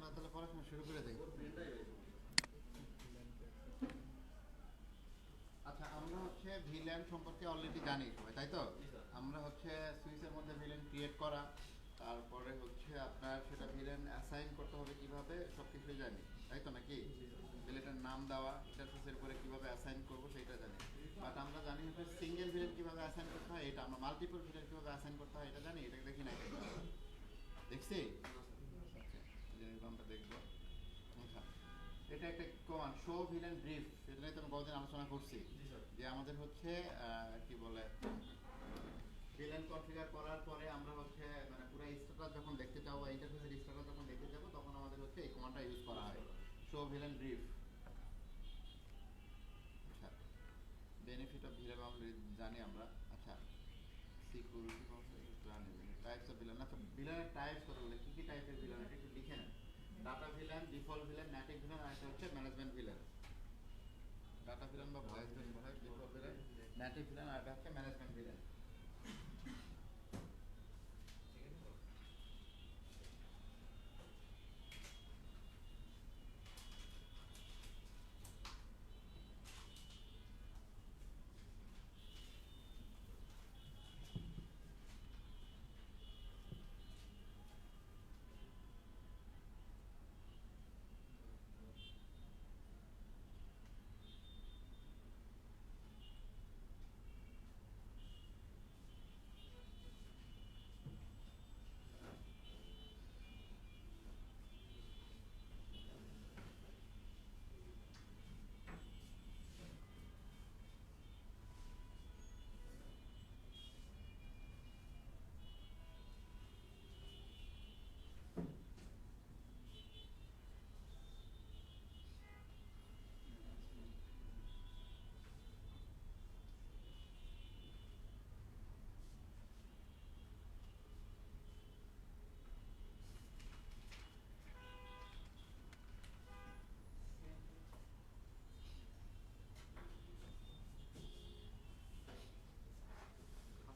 আমরা তাহলে পড়াশোনা শুরু করে দিই। আচ্ছা, আমরা হচ্ছে ভিলেন সম্পর্কে অলরেডি জানি সবাই, তাই তো? আমরা হচ্ছে সুইচের মধ্যে ভিলেন ক্রিয়েট করা, তারপরে হচ্ছে আপনার সেটা ভিলেন অ্যাসাইন করতে হবে কিভাবে, সব কিছুই জানি, তাই তো নাকি? ভিলেনের নাম দেওয়া, ইন্টারফেসের উপরে কিভাবে অ্যাসাইন করবো সেটা জানি। বাট আমরা জানি হচ্ছে সিঙ্গেল ভিলেন কিভাবে অ্যাসাইন করতে হয় এটা, আমরা মাল্টিপল ভিলেন কিভাবে অ্যাসাইন করতে হয় এটা জানি, এটা দেখি না কিন্তু আমরা। দেখছি? আচ্ছা, এই জিনিসগুলো আমরা দেখবো। আচ্ছা, এটা একটা কমান্ড শো ভিলেন ব্রিফ, এটা নিয়ে তো আমি গতদিন আলোচনা করছি যে আমাদের হচ্ছে কি বলে ভিলেন কনফিগার করার পরে আমরা হচ্ছে মানে পুরো স্ট্যাটাস যখন দেখতে চাও বা ইন্টারফেসের স্ট্যাটাস যখন দেখতে যাবো তখন আমাদের হচ্ছে এই কমান্ডটা ইউজ করা হয়, শো ভিলেন ব্রিফ। আচ্ছা, বেনিফিট অফ ভিলেন আমরা জানি আমরা। আচ্ছা, সিকিউরিটি জানি, টাইপস অফ ভিলেন। আচ্ছা, ভিলেনের টাইপস কতগুলো, কী কী টাইপের ভিলেন এটা একটু লিখে নেন। Data VLAN, default VLAN, native VLAN, আর একটা হচ্ছে ম্যানেজমেন্ট ভিলেন। ডাটা ভিলেন বা ভয়েস ভিলেন বলা হয়, ডিফল্ট ভিলেন, ন্যাটিভ ভিলেন, আর একটা হচ্ছে ম্যানেজমেন্ট ভিলেন।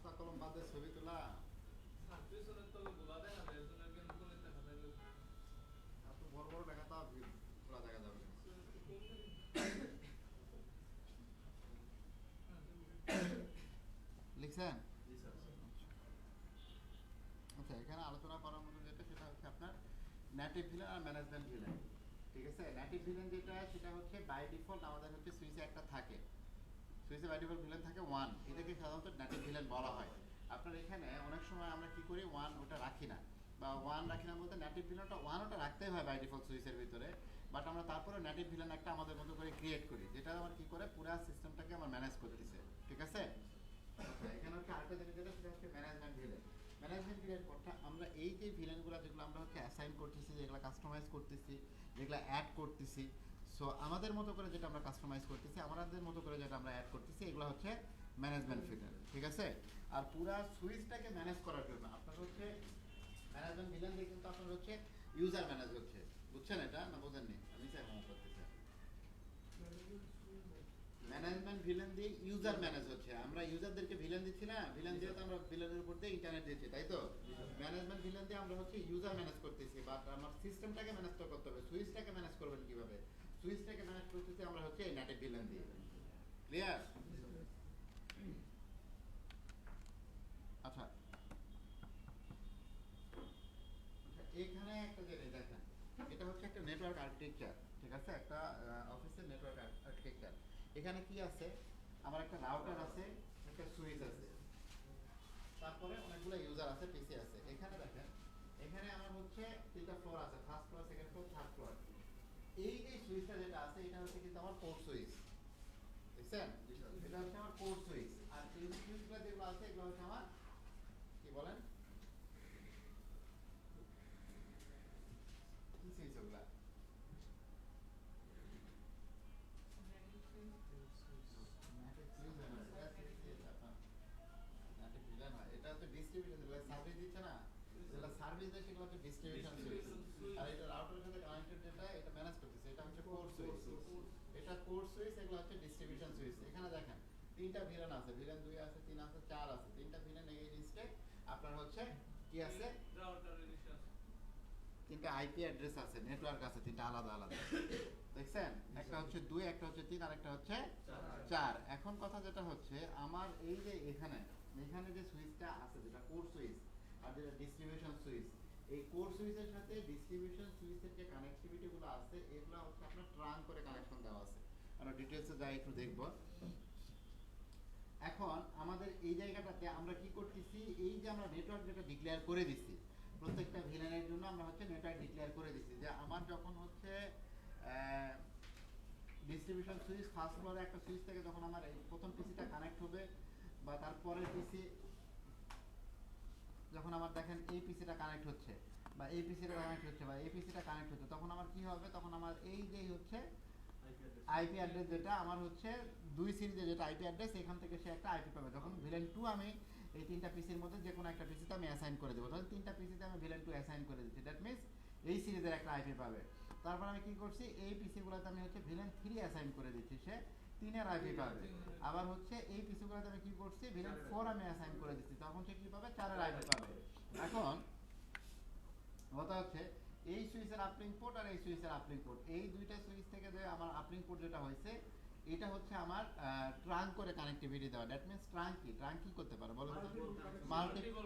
খাতা কলম বাদে ছবি তোলা এত বড় বড় লেখা তো তোলা দেখা যাবে না। লিখছেন? আচ্ছা, এখানে আলোচনা করার মতো যেটা সেটা হচ্ছে আপনার নেটিভ ভিলেন আর ম্যানেজমেন্ট ভিলেন। ঠিক আছে, নেটিভ ভিলেন যেটা সেটা হচ্ছে বাই ডিফল্ট আমাদের হচ্ছে সুইচে একটা থাকে, সুইচে বাই ডিফল্ট ভিলেন থাকে ওয়ান, এটাকে সাধারণত নেটিভ ভিলেন বলা হয়। আপনার এখানে অনেক সময় আমরা কি করি ওয়ান ওটা রাখি না, বা ওয়ান রাখি না বলতে নেটিভ ভিলেনটা ওয়ান ওটা রাখতেই হয় বাই ডিফল্ট সুইচের ভিতরে। বাট আমরা তারপরে নেটিভ ভিলেন একটা আমাদের মতো করে ক্রিয়েট করি, যেটা আমার কি করে পুরো সিস্টেমটাকে আমার ম্যানেজ করতেছে। ঠিক আছে, এখানে হচ্ছে আরেকটা জিনিস যেটা সেটা হচ্ছে ম্যানেজমেন্ট ভিলেন। ম্যানেজমেন্ট ভিলেন অর্থাৎ আমরা এই যে ভিলেনগুলো যেগুলো আমরা হচ্ছে অ্যাসাইন করতেছি, যেগুলো কাস্টমাইজ করতেছি, যেগুলো অ্যাড করতেছি, সো আমাদের মতো করে যেটা আমরা কাস্টমাইজ করতেছি, আমাদের মতো করে যেটা আমরা অ্যাড করতেছি, এগুলো হচ্ছে ম্যানেজমেন্ট ভিলেন। ঠিক আছে, আর পুরা সুইচটাকে ম্যানেজ করার জন্য আপনার হচ্ছে ম্যানেজমেন্ট ভিলেন দিয়ে কিন্তু আপনার হচ্ছে ইউজার ম্যানেজ হচ্ছে। বুঝছেন এটা না বোঝেননি? আমি চাই মনে করতেছি ম্যানেজমেন্ট ভিলেন দিয়ে ইউজার ম্যানেজ হচ্ছে, আমরা ইউজারদেরকে ভিলেন দিচ্ছি না, ভিলেন যেহেতু আমরা ভিলেনের উপর দিয়ে ইন্টারনেট দিচ্ছি, তাই তো? ম্যানেজমেন্ট ভিলেন দিয়ে আমরা হচ্ছে ইউজার ম্যানেজ করতেছি, বাট আমার সিস্টেমটাকে ম্যানেজ তো করতে হবে। সুইচটাকে ম্যানেজ করবেন কিভাবে? সুইচটাকে ম্যানেজ করতেছি আমরা হচ্ছে এই নেটিভ ভিলেন দিয়ে। ক্লিয়ার? আচ্ছা, এখানে একটা জিনিস দেখেন, এটা হচ্ছে একটা নেটওয়ার্ক আর্কিটেকচার। ঠিক আছে, একটা অফিসের নেটওয়ার্ক আর্কিটেকচার। এখানে কি আছে, আমার একটা রাউটার আছে, একটা সুইচ আছে, তারপরে অনেকগুলো ইউজার আছে, পিসি আছে। এখানে দেখেন, এখানে আমার হচ্ছে তিনটা ফ্লোর আছে, first floor, second floor, third floor. এই যে সুইচটা যেটা আছে এটা হচ্ছে কিন্তু আমার পোর্ট সুইচ, দেখছেন? এটা হচ্ছে আমার পোর্ট সুইচ। আর এই সুইচগুলো যেগুলো আছে এগুলো হচ্ছে আমার কি বলেন, কি সুইচ ওগুলা? এটা হচ্ছে ডিস্ট্রিবিউশন, যেগুলো সার্ভিস দিচ্ছে না, যেগুলো সার্ভিস দেয় সেগুলো হচ্ছে ডিস্ট্রিবিউশন সুইচ। আর এটা রাউটারের সাথে কানেক্টেড, যেটা এটা ম্যানেজ করতেছে, এটা হচ্ছে পোর্ট সুইচ। এটা পোর্ট সুইচ, এগুলো হচ্ছে ডিস্ট্রিবিউশন সুইচ। এখানে দেখেন তিনটা ভিলেন আছে, ভিলেন 2 আছে, 3 আছে, 4 আছে, তিনটা ভিলেন এই লিস্টে আপনার হচ্ছে কি আছে, তিনটা আইপি অ্যাড্রেস আছে, নেটওয়ার্ক আছে তিনটা আলাদা আলাদা, দেখছেন? একটা হচ্ছে 2, একটা হচ্ছে 3, আর একটা হচ্ছে 4। এখন কথা যেটা হচ্ছে আমার এই যে এখানে যে সুইচটা আছে, যেটা কোর সুইচ আর যেটা ডিস্ট্রিবিউশন সুইচ, এই কোর সুইচের সাথে ডিস্ট্রিবিউশন সুইচের যে কানেক্টিভিটি গুলো আছে এগুলো হচ্ছে আপনার ট্রাঙ্ক করে কানেকশন দেওয়া আছে। আমরা ডিটেইলসে যাই একটু দেখব। এখন আমাদের এই জায়গাটাতে আমরা কি করতেছি, এই যে আমরা নেটওয়ার্ক যেটা ডিক্লেয়ার করে দিছি প্রত্যেকটা ভিলেনের জন্য, আমরা হচ্ছে নেটওয়ার্ক ডিক্লেয়ার করে দিছি যে আমার যখন হচ্ছে ডিস্ট্রিবিউশন সুইচ ফার্স্ট ফ্লোরে একটা সুইচ থেকে যখন আমার এই প্রথম পিসিটা কানেক্ট হবে, বা তারপরের পিসি যখন আমার দেখেন এই পিসিটা কানেক্ট হচ্ছে, বা এই পিসিটা কানেক্ট হচ্ছে, বা এই পিসিটা কানেক্ট হচ্ছে, তখন আমার কি হবে, তখন আমার এই যে হচ্ছে আইপি অ্যাড্রেস যেটা আমার হচ্ছে 2 সিরিজে যেটা আইপি অ্যাড্রেস, এখান থেকে সে একটা আইপি পাবে। যখন ভিলেন 2 আমি এই তিনটা পিসির মধ্যে যে কোনো একটা পিসিতে আমি অ্যাসাইন করে দেবো, তাহলে তিনটা পিসিতে আমি ভিলেন 2 অ্যাসাইন করে দিচ্ছি, দ্যাট মিনস এই সিরিজের একটা আইপি পাবে। তারপর আমি কি করছি, এই পিসিগুলোতে আমি হচ্ছে ভিলেন 3 অ্যাসাইন করে দিচ্ছি, সে 3 এর আইপি পাবে। আবার হচ্ছে এই পিসিগুলোতে আমি কি করছি, ভিলেন 4 আমি অ্যাসাইন করে দিচ্ছি, তখন সে কি পাবে, 4 এর আইপি পাবে। এখন কথা হচ্ছে এই সুইচের আপলিং পোর্ট আর এই সুইচের আপলিং পোর্ট, এই দুইটা সুইচ থেকে যে আমার আপলিং পোর্ট যেটা হয়েছে এটা হচ্ছে আমার ট্রাঙ্ক করে কানেক্টিভিটি দেওয়া। দ্যাট মিন্স ট্রাঙ্ক কি করতে পারে বলো তো? মাল্টিপল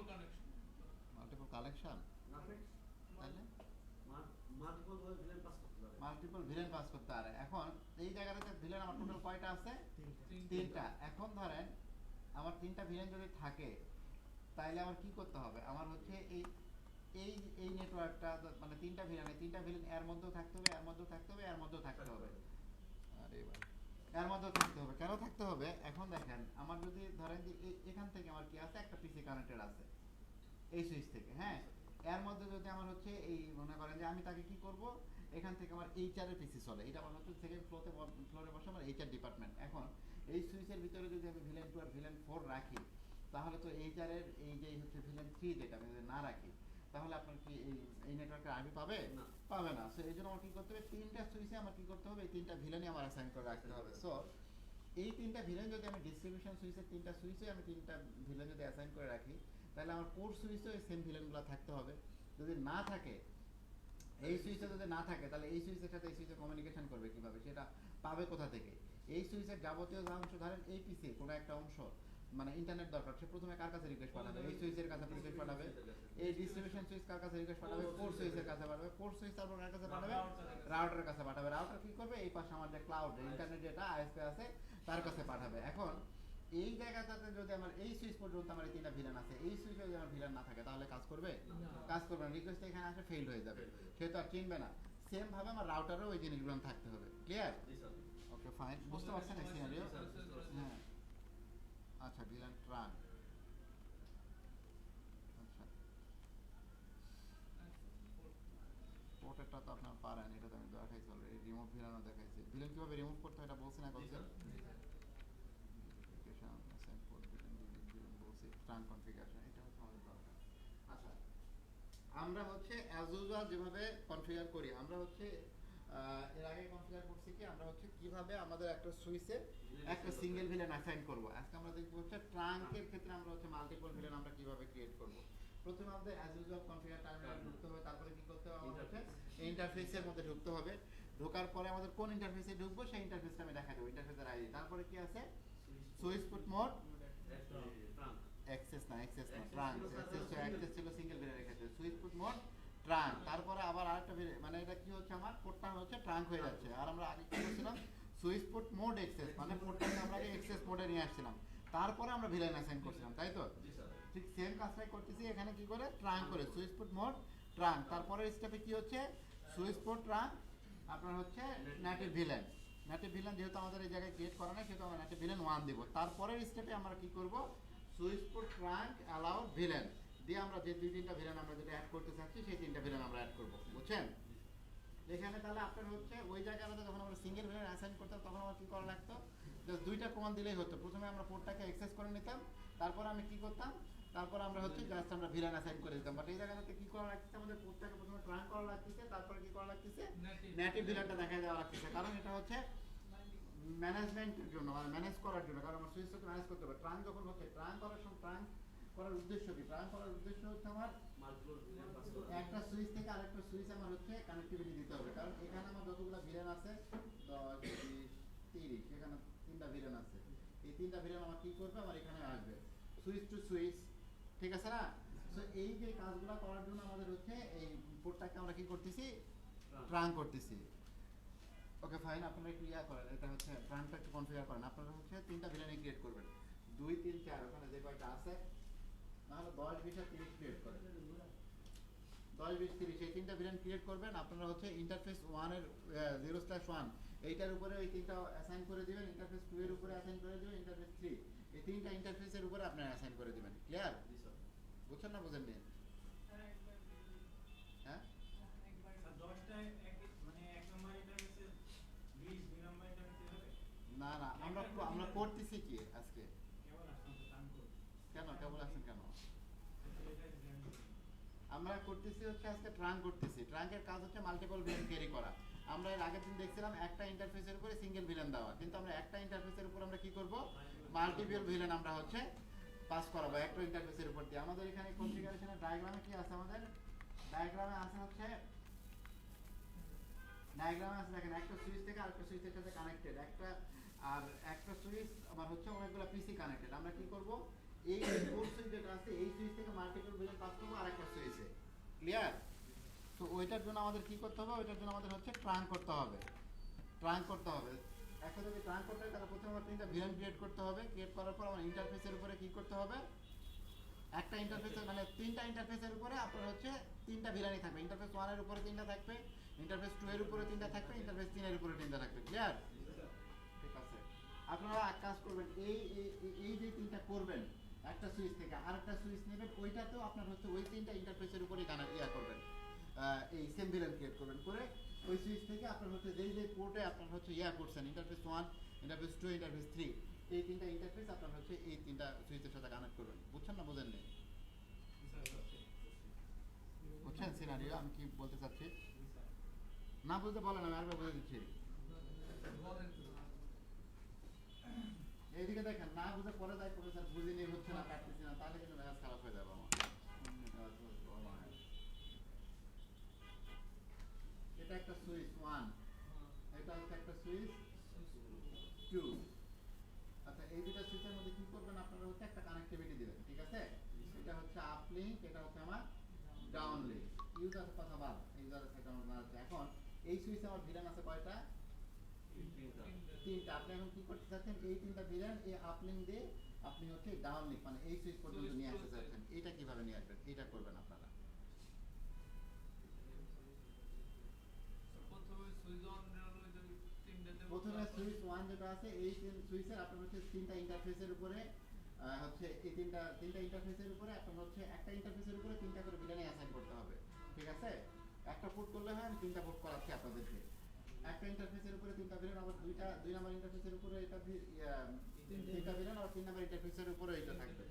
কানেকশন, তাহলে মাল্টিপল ভিলেন পাস করতে পারে। এখন এই জায়গাটাতে ভিলেন আমার টোটাল কয়টা আছে? 3টা। এখন ধরেন আমার 3টা ভিলেন যদি থাকে তাইলে আমার কি করতে হবে, আমার হচ্ছে এই এই এই নেটওয়ার্কটা মানে 3টা ভিলেন এর মধ্যেও থাকতে হবে, এর মধ্যেও থাকতে হবে, এর মধ্যেও থাকতে হবে। আরে ভাই, এর মধ্যেও থাকতে হবে। কেন থাকতে হবে? এখন দেখেন আমার যদি ধরেন যে এখান থেকে আমার কি আছে, একটা পিসি কানেক্টেড আছে এই সুইচ থেকে, হ্যাঁ, এর মধ্যে যদি আমার হচ্ছে এই মনে করেন যে আমি তাকে কি করব, এখান থেকে আমার এইচআর এর পিসি চলে, এটা আমার হচ্ছে সেকেন্ড ফ্লোরে বসে আমার এইচআর ডিপার্টমেন্ট। এখন এই সুইচের ভিতরে যদি আমি ভিলেন 2 আর ভিলেন 4 রাখি, তাহলে তো এইচআর এর এই যে হচ্ছে ভিলেন 3 যেটা আমি যদি না রাখি, তাহলে আপনার কি এই নেটওয়ার্কের আইপি পাবে? পাবে না। সো এই জন্য আমার কি করতে হবে, 3টা সুইচে আমার কি করতে হবে, এই 3টা ভিলেনই আমার অ্যাসাইন করে রাখতে হবে। সো এই 3টা ভিলেন যদি আমি ডিস্ট্রিবিউশন সুইচের 3টা সুইচে আমি 3টা ভিলেন যদি অ্যাসাইন করে রাখি, তাহলে আমার কোর সুইচেও এই সেম ভিলেনগুলো থাকতে হবে। যদি না থাকে, এই সুইচে যদি না থাকে, তাহলে এই সুইচের সাথে এই সুইচে কমিউনিকেশন করবে কিভাবে, সেটা পাবে কোথা থেকে? এই সুইচের যাবতীয় যে অংশ, ধরেন এই পিসি কোনো একটা অংশ মানে ইন্টারনেট দরকার, সে প্রথমে কার কাছে রিকোয়েস্ট পাঠাবে? এই সুইচের কাছে রিকোয়েস্ট পাঠাবে। এই ডিস্ট্রিবিউশন সুইচ কার কাছে রিকোয়েস্ট পাঠাবে? কোর সুইচের কাছে পাঠাবে। কোর সুইচ তারপর কার কাছে পাঠাবে? রাউটারের কাছে পাঠাবে। রাউটার কি করবে, এই পাশে আমার যে ক্লাউড ইন্টারনেট যেটা আইএসপি আছে তার কাছে পাঠাবে। এখন এই জায়গাটাতে যদি আমার এই সুইচ পর্যন্ত আমার এই 3টা ভিলেন আছে, এই সুইচে যদি আমার ভিলেন না থাকে তাহলে কাজ করবে? কাজ করবে না। রিকোয়েস্ট এখানে আসে ফেল হয়ে যাবে, সে তো আর চিনবে না। সেম ভাবে আমার রাউটারেও ওই জিনিসগুলো থাকতে হবে। ক্লিয়ার? ওকে ফাইন, বুঝতে পারছেন এই সিনারিও? হ্যাঁ, আচ্ছা, ভিলেন ট্রাঙ্ক, আচ্ছা পোর্টেরটা তো আপনার পারেন, এটা তো আমি দেখাইছি অলরেডি, রিমুভ ভিলেনও দেখাইছি। ভিলেন কিভাবে রিমুভ করতে হয় এটা বলছি না বলছেন? ট্রাঙ্ক কনফিগারেশন, এটা হচ্ছে আমাদের দরকার। আচ্ছা, আমরা হচ্ছে অ্যাজ ইউজুয়াল যেভাবে কনফিগার করি, আমরা হচ্ছে এর আগে কনফিগার করছি কি, আমরা হচ্ছে কিভাবে আমাদের একটা সুইচে একটা সিঙ্গেল ভিলেন অ্যাসাইন করব। আজকে আমরা দেখব হচ্ছে ট্রাঙ্কের ক্ষেত্রে আমরা হচ্ছে মাল্টিপল ভিলেন আমরা কিভাবে ক্রিয়েট করব। প্রথমে আমাদের অ্যাজ ইউজুয়াল কনফিগার টার্মিনালে ঢুকতে হবে, তারপরে কি করতে হবে, আমাদের হচ্ছে ইন্টারফেসের মধ্যে ঢুকতে হবে। ঢোকার পরে আমাদের কোন ইন্টারফেসে ঢুকবো সেই ইন্টারফেসটা আমি দেখাই দেবো, ইন্টারফেসের আইডি। তারপরে কি আছে, সুইচ পুট মোড, অ্যাক্সেস না ট্রাঙ্ক, অ্যাক্সেস ছিল সিঙ্গেল ভিলেনের ক্ষেত্রে, সুইচ পুট মোড ট্রাঙ্ক। তারপরে আবার আরেকটা মানে এটা কি হচ্ছে, আমার পোর্টটা হচ্ছে ট্রাঙ্ক হয়ে যাচ্ছে। আর আমরা আগে কি করছিলাম, সুইচ পুট মোড এক্সেস, মানে পোর্টটাকে আমরা এক্সেস মোডে নিয়ে আসছিলাম, তারপরে আমরা ভিলেন অ্যাসাইন করছিলাম, তাই তো? ঠিক সেম কাজটাই করতেছি এখানে, কি করে, ট্রাঙ্ক করে সুইচ পুট মোড ট্রাঙ্ক। তারপরে স্টেপে কি হচ্ছে, সুইচ পুট ট্রাঙ্ক আপনার হচ্ছে নেটিভ ভিলেন। নেটিভ ভিলেন যেহেতু আমাদের এই জায়গায় ক্রিয়েট করা নাই, সেহেতু আমরা নেটিভ ভিলেন 1 দিব। তারপরের স্টেপে আমরা কি করব, switch put trunk allow villain দিয়ে আমরা যে 2-3টা ভিলেন আমরা যেটা অ্যাড করতে চাচ্ছি সেই 3টা ভিলেন আমরা অ্যাড করব, বুঝছেন? এখানে তাহলে আপনার হচ্ছে ওই জায়গাটাতে যখন আমরা সিঙ্গেল ভিলেন অ্যাসাইন করতাম তখন আমার কি করা লাগতো, জাস্ট 2টা কমান্ড দিলেই হতো। প্রথমে আমরা পোর্টটাকে অ্যাক্সেস করে নিতাম, তারপর আমি কি করতাম, তারপর আমরা হচ্ছে জাস্ট আমরা ভিলেন অ্যাসাইন করে দিতাম। বাট এই জায়গাটাতে কি করা লাগছে, আমাদের পোর্টটাকে প্রথমে ট্রাঙ্ক করা লাগছে, তারপরে কি করা লাগছে, নেটিভ ভিলেনটা দেখা দেওয়া লাগছে। কারণ এটা হচ্ছে ম্যানেজমেন্টের জন্য, মানে ম্যানেজ করার জন্য, কারণ আমার সুইচটাকে ম্যানেজ করতে হবে। ট্রাঙ্ক যখন হচ্ছে, ট্রাঙ্ক করার সময় ট্রাঙ্ক করার উদ্দেশ্য কি? ট্রাঙ্ক করার উদ্দেশ্য হচ্ছে আমার একটা সুইচ থেকে আরেকটা সুইচ আমার হচ্ছে কানেক্টিভিটি দিতে হবে, কারণ এখানে আমার যতগুলো ভিলেন আছে 10 20 30, এখানে 3টা ভিলেন আছে, এই 3টা ভিলেন আমার কি করবে, আমার এখানে আসবে সুইচ টু সুইচ, ঠিক আছে না? সো এই যে কাজগুলো করার জন্য আমাদের হচ্ছে এই পোর্টটাকে আমরা কি করতেছি, ট্রাঙ্ক করতেছি। ওকে ফাইন, আপনারা একটু ইয়া করেন, এটা হচ্ছে ট্রাঙ্কটা একটু কনফিগার করেন। আপনারা হচ্ছে 3টা ভিলেন ক্রিয়েট করবেন, 2 3 4 ওখানে যে কয়টা আছে, নাহলে 10 20 আর 30 ক্রিয়েট করেন, 10 20 30 এই 3টা ভিলেন ক্রিয়েট করবেন। আপনারা হচ্ছে ইন্টারফেস 1 এর 0/1 এইটার উপরে এই 3টা অ্যাসাইন করে দিবেন, ইন্টারফেস 2 এর উপরে অ্যাসাইন করে দিবেন, ইন্টারফেস 3 এই 3টা ইন্টারফেসের উপরে আপনারা অ্যাসাইন করে দিবেন। ক্লিয়ার? বুঝছেন না বুঝেননি? হ্যাঁ না না, আমরা করতেছি কি আজকে, কেন কেবল আসছেন কেন? আমরা করতেছি হচ্ছে আজকে ট্রাঙ্ক করতেছি। ট্রাঙ্কের কাজ হচ্ছে মাল্টিপল ভিলেন ক্যারি করা। আমরা এর আগের দিন দেখছিলাম একটা ইন্টারফেসের উপরে সিঙ্গেল ভিলেন দেওয়া, কিন্তু আমরা একটা ইন্টারফেসের উপর আমরা কি করব, মাল্টিপল ভিলেন আমরা হচ্ছে পাস করাবো একটা ইন্টারফেসের উপর দিয়ে। আমাদের এখানে কনফিগারেশনের ডায়াগ্রামে কি আছে, আমাদের ডায়াগ্রামে আছে হচ্ছে, ডায়াগ্রামে আছে দেখেন একটা সুইচ থেকে আরেকটা সুইচের সাথে কানেক্টেড, আর একটা সুইচ আমার হচ্ছে অনেকগুলো পিসি কানেক্টেড। আমরা কি করব, এই কোর সুইচ যেটা আছে এই সুইচ থেকে মাল্টিপল ভিলেন পাস করব আরেকটা সুইচে। ক্লিয়ার? তো ওইটার জন্য আমাদের কি করতে হবে, ওইটার জন্য আমাদের হচ্ছে ট্রাঙ্ক করতে হবে। ট্রাঙ্ক করতে হবে, একটা যদি ট্রাঙ্ক করতে হয় তাহলে প্রথমে আমার 3টা ভিলেন ক্রিয়েট করতে হবে। ক্রিয়েট করার পর আমার ইন্টারফেসের উপরে কি করতে হবে, একটা ইন্টারফেসের মানে 3টা ইন্টারফেসের উপরে আপনার হচ্ছে 3টা ভিলেনই থাকবে। ইন্টারফেস 1 এর উপরে 3টা থাকবে, ইন্টারফেস 2 এর উপরে 3টা থাকবে, ইন্টারফেস 3 এর উপরে 3টা থাকবে। ক্লিয়ার? ঠিক আছে, আপনারা এক কাজ করবেন, এই যে 3টা করবেন একটা সুইচ থেকে আরেকটা সুইচ নেবেন, ওইটাতেও আপনার হচ্ছে ওই 3টা ইন্টারফেসের উপরে ইয়া করবেন, এই সেম ভিলেন ক্রিয়েট করবেন, করে ওই সুইচ থেকে আপনার হচ্ছে যেই পোর্টে আপনার হচ্ছে ইয়া করছেন, ইন্টারফেস 1 ইন্টারফেস 2 ইন্টারফেস 3 এই 3টা ইন্টারফেস আপনার হচ্ছে এই 3টা সুইচের সাথে কানেক্ট করবেন। বুঝছেন না বুঝেননি? বুঝছেন সিনারিও আমি কি বলতে চাচ্ছি? না বুঝতে বলেন, আমি আরেকবার বলে দিচ্ছি। এইদিকে দেখেন, না বুঝে পরে যাই করে স্যার বুঝে নিয়ে হচ্ছে না, কাটতেছি না, তাহলে কিন্তু মেজাজ খারাপ হয়ে যাবে আমার। এটা একটা সুইচ 1, এটা হচ্ছে একটা সুইচ 2। আচ্ছা, এই দুটো সুইচের মধ্যে কি করবেন, আপনারা হচ্ছে একটা কানেক্টিভিটি দিবেন, ঠিক আছে? এটা হচ্ছে আপ লিংক, এটা হচ্ছে আমার ডাউন লিংক। ইউজারের কথা বাদ, ইউজারের সাথে আমার আছে। এখন এই সুইচে আমার ভিলেন আছে কয়টা, 3টা। আপনি এখন কি করতে চাচ্ছেন, এই 3টা ভিলেন এই আপ লিংক দিয়ে আপনি হচ্ছে ডাউন লিংক মানে এই সুইচ পর্যন্ত নিয়ে আসতে চাচ্ছেন। এটা কিভাবে নিয়ে আসবেন, এটা করবেন আপনারা। প্রথমে সুইচ 1 যেটা আছে এই সুইচের আপনার হচ্ছে 3টা ইন্টারফেসের উপরে হচ্ছে এই 3টা ইন্টারফেসের উপরে আপনার হচ্ছে একটা ইন্টারফেসের উপরে 3টা করে ভিলেন অ্যাসাইন করতে হবে, ঠিক আছে? একটা পোর্ট করলে হয়, আমি 3টা পোর্ট করাচ্ছি আপনাদেরকে। একটা ইন্টারফেসের উপরে 3টা ভিলেন, আবার 2 নাম্বার ইন্টারফেসের উপরে এটা 3টা ভিলেন, আর 3 নাম্বার ইন্টারফেসের উপরে এটা থাকবে।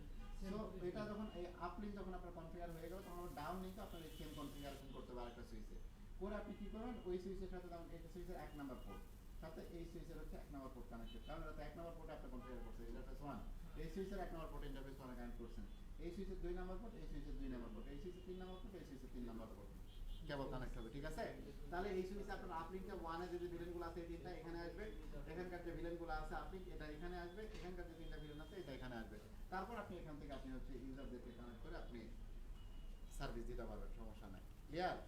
সো এটা যখন এই আপ লিংক যখন আপনার কনফিগার হয়ে গেল, তখন ডাউন লিংকে আপনার এই সেম কনফিগারেশন করতে হবে আরেকটা সুইচে। পরে আপনি কি করবেন, ওই সুইচের সাথে যেমন এই সুইচের 1 নাম্বার পোর্ট সাথে এই সুইচের হচ্ছে 1 নাম্বার পোর্ট কানেক্টেড, কারণ এটা 1 নাম্বার পোর্টে আপনি কনফিগার করছেন ইন্টারফেস 1, এই সুইচের 1 নাম্বার পোর্ট ইন্টারফেস 1 এ কানেক্ট করছেন, এই সুইচের 2 নাম্বার পোর্ট, এই সুইচের 2 নাম্বার পোর্ট, এই সুইচের 3 নাম্বার পোর্ট, এই সুইচের 3 নাম্বার পোর্ট কেবল কানেক্ট হবে, ঠিক আছে? তাহলে এই সুইচে আপনার আপলিংকে 1 এ যে ভিলেনগুলো আছে এই 3টা এখানে আসবে, এখানকার যে ভিলেনগুলো আছে আপলিংক এটা এখানে আসবে, এখানকার যে 3টা ভিলেন আছে এটা এখানে আসবে। তারপর আপনি এখান থেকে আপনি হচ্ছে ইউজারদেরকে কানেক্ট করে আপনি সার্ভিস দিতে পারবেন, সমস্যা নাই। ক্লিয়ার?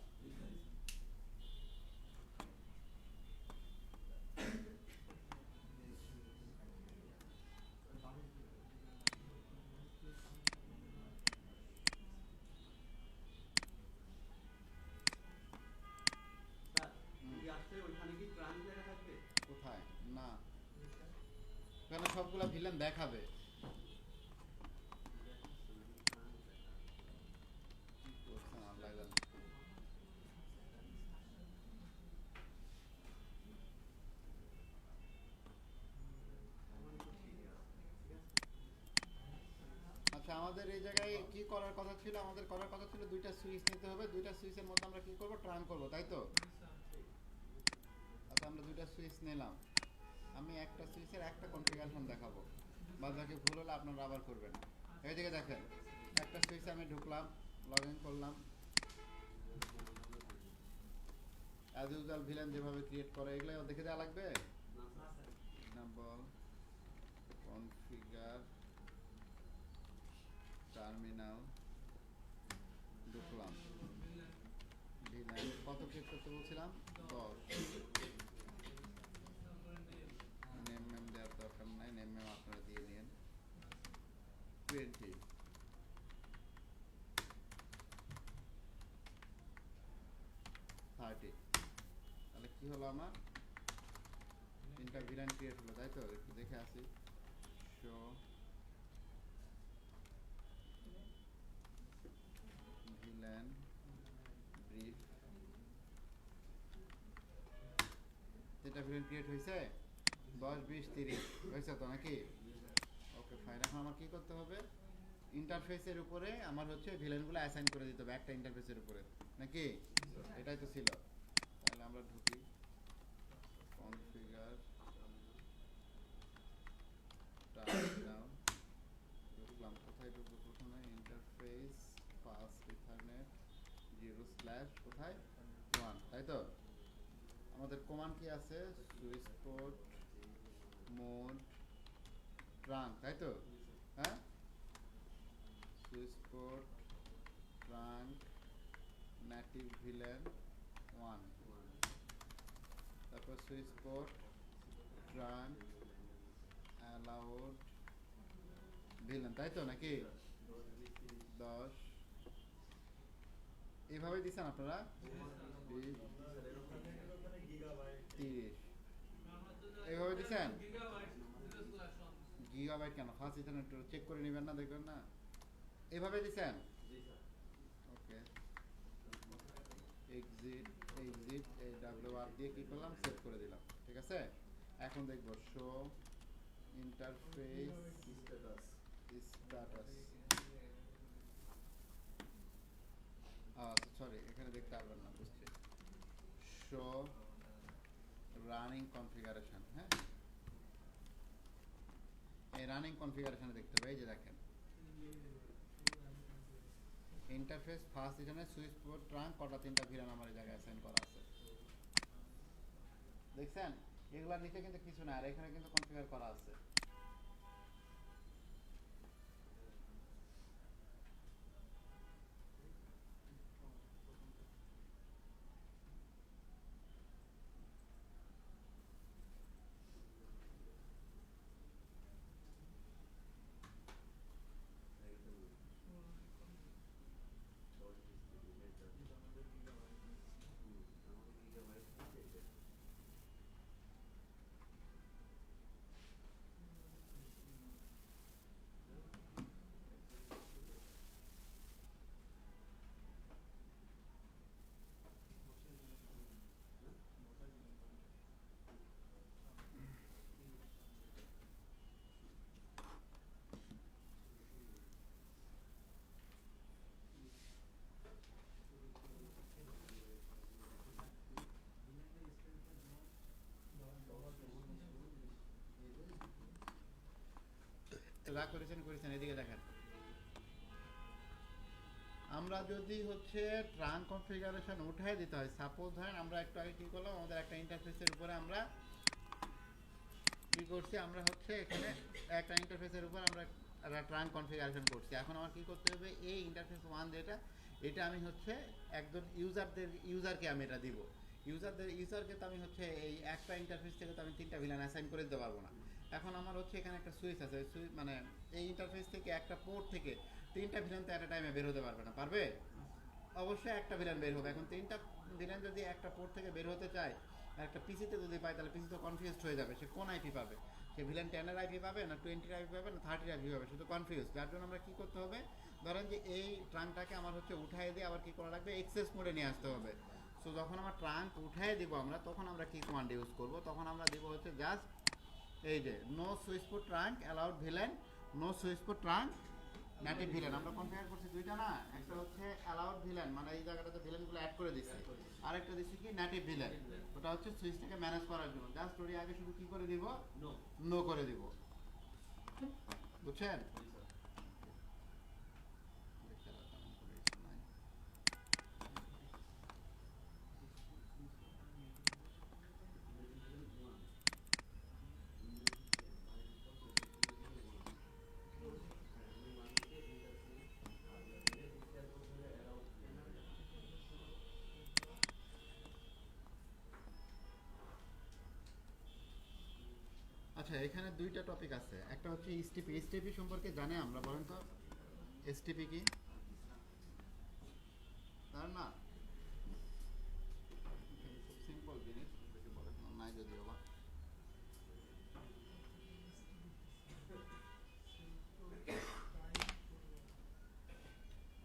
কোথায় না, কেন সবগুলা ভিলেন দেখাবে? আচ্ছা, আমাদের এই জায়গায় কি করার কথা ছিল, আমাদের করার কথা ছিল 2টা সুইচ নিতে হবে, 2টা সুইচের মধ্যে আমরা কি করব, ট্রান করব, তাই তো? আচ্ছা, আমরা 2টা সুইচ নিলাম, আমি একটা সুইচের একটা কনফিগারেশন দেখাবো, বাদ বাকি ভুল হলে আপনারা আবার করবেন। এইদিকে দেখেন, একটা সুইচে আমি ঢুকলাম, লগ ইন করলাম। অ্যাজ ইউজুয়াল ভিলেন যেভাবে ক্রিয়েট করে এগুলো দেখে দেওয়া লাগবে। এক্সাম্পল কনফিগার টার্মিনাল, ঢুকলাম। ভিলেন কত ক্রিয়েট করতে বলছিলাম? 10। নেম দেওয়ার দরকার নাই, নেম আপনারা দিয়ে নিন। 20, 30। তাহলে কি হলো আমার? 3টা ভিলেন ক্রিয়েট হলো, তাই তো? একটু দেখে আসি। শো ভিলেন ব্রিফ, 3টা ভিলেন ক্রিয়েট হয়েছে। 10, 20, 30 হয়েছে তো নাকি? Okay fine. এখন আমার কি করতে হবে? ইন্টারফেসের উপরে আমার হচ্ছে ভিলেনগুলো অ্যাসাইন করে দিতে হবে একটা ইন্টারফেসের উপরে, নাকি? এটাই তো ছিল। তাহলে আমরা ঢুকি কনফিগার টার্মিনাল, ঢুকলাম। কোথায় ঢুকবো প্রথমে? ইন্টারফেস ফাস্ট ইথারনেট 0/ কোথায় 1, তাই তো? আমাদের কমান্ড কি আছে? সুইচ পোর্ট মোড ট্রাঙ্ক, তাই তো? হ্যাঁ, switch port trunk native villain 1, তারপর switch port trunk allowed villain, তাই তো নাকি? 10 এইভাবে দিচ্ছেন আপনারা। 20, 30 এইভাবে দিচ্ছেন। গিগাবাইট কেন? ফার্স্ট ইথারনেট চেক করে নেবেন না, দেখবেন না? এইভাবে দিচ্ছেন। ওকে, এক্সিট এক্সিট এই ডাব্লিউআর দিয়ে কি করলাম? সেভ করে দিলাম, ঠিক আছে? এখন দেখবো শো ইন্টারফেস স্ট্যাটাস। সরি, এখানে দেখতে পারবেন না, বুঝছি। শো রানিং কনফিগারেশন, হ্যাঁ, এই রানিং কনফিগারেশনে দেখতে হবে। এই যে দেখেন, ইন্টারফেস ফার্স্ট এখানে সুইচ পোর্ট ট্রাঙ্ক কটা 3টা ভিলেন আমার এই জায়গায় অ্যাসাইন করা আছে, দেখছেন? এগুলার নিচে কিন্তু কিছু না, আর এখানে কিন্তু কনফিগার করা আছে। যা করেছেন করেছেন, এদিকে দেখেন। আমরা যদি হচ্ছে ট্রাঙ্ক কনফিগারেশন উঠাই দিতে হয়, সাপোজ ধরেন আমরা একটু আগে কি করলাম, আমাদের একটা ইন্টারফেসের উপরে আমরা কি করছি? আমরা হচ্ছে এখানে একটা ইন্টারফেসের উপর আমরা একটা ট্রাঙ্ক কনফিগারেশন করছি। এখন আমার কি করতে হবে? এই ইন্টারফেস 1 যেটা, এটা আমি হচ্ছে একজন ইউজারকে আমি এটা দিব। ইউজারকে তো আমি হচ্ছে এই একটা ইন্টারফেস থেকে তো আমি 3টা ভিলেন অ্যাসাইন করে দিতে পারবো না। এখন আমার হচ্ছে এখানে একটা সুইচ আছে, মানে এই ইন্টারফেস থেকে একটা পোর্ট থেকে 3টা ভিলেন তো একটা টাইমে বের হতে পারবে না, পারবে? অবশ্যই একটা ভিলেন বের হবে। এখন 3টা ভিলেন যদি একটা পোর্ট থেকে বের হতে চায়, আর একটা পিসিতে যদি পায়, তাহলে পিসি তো কনফিউজড হয়ে যাবে। সে কোন আইপি পাবে? সে ভিলেন 10-এর আইপি পাবে না 20-এর আইপি পাবে না 30-এর আইপি পাবে? শুধু কনফিউজ। যার জন্য আমরা কি করতে হবে? ধরেন যে এই ট্রাঙ্কটাকে আমার হচ্ছে উঠাই দিয়ে আবার কি করা লাগবে? এক্সেস মোডে নিয়ে আসতে হবে। সো যখন আমার ট্রাঙ্ক উঠাই দিব আমরা, তখন আমরা কি কমান্ড ইউজ করব? তখন আমরা দিব হচ্ছে জাস্ট এই যে no switch for trunk allowed VLAN, no switch for trunk native VLAN. আমরা কনফিগার করছি দুইটা না, একটা হচ্ছে অ্যালাউড ভিলেন, মানে এই জায়গাটাতে ভিলেনগুলো অ্যাড করে দিচ্ছি, আর একটা দিচ্ছি কি নেটিভ ভিলেন, ওটা হচ্ছে সুইচটাকে ম্যানেজ করার জন্য। জাস্ট ওর আগে শুধু কি করে দিব? নো করে দিব, বুঝছেন? এখানে দুইটা টপিক আছে, একটা হচ্ছে এসটিপি। এসটিপি সম্পর্কে জানে আমরা, বলেন তো এসটিপি কি? জানেন না? খুব সিম্পল জিনিস, বেশি পড়াশোনা নাই যদিও বা।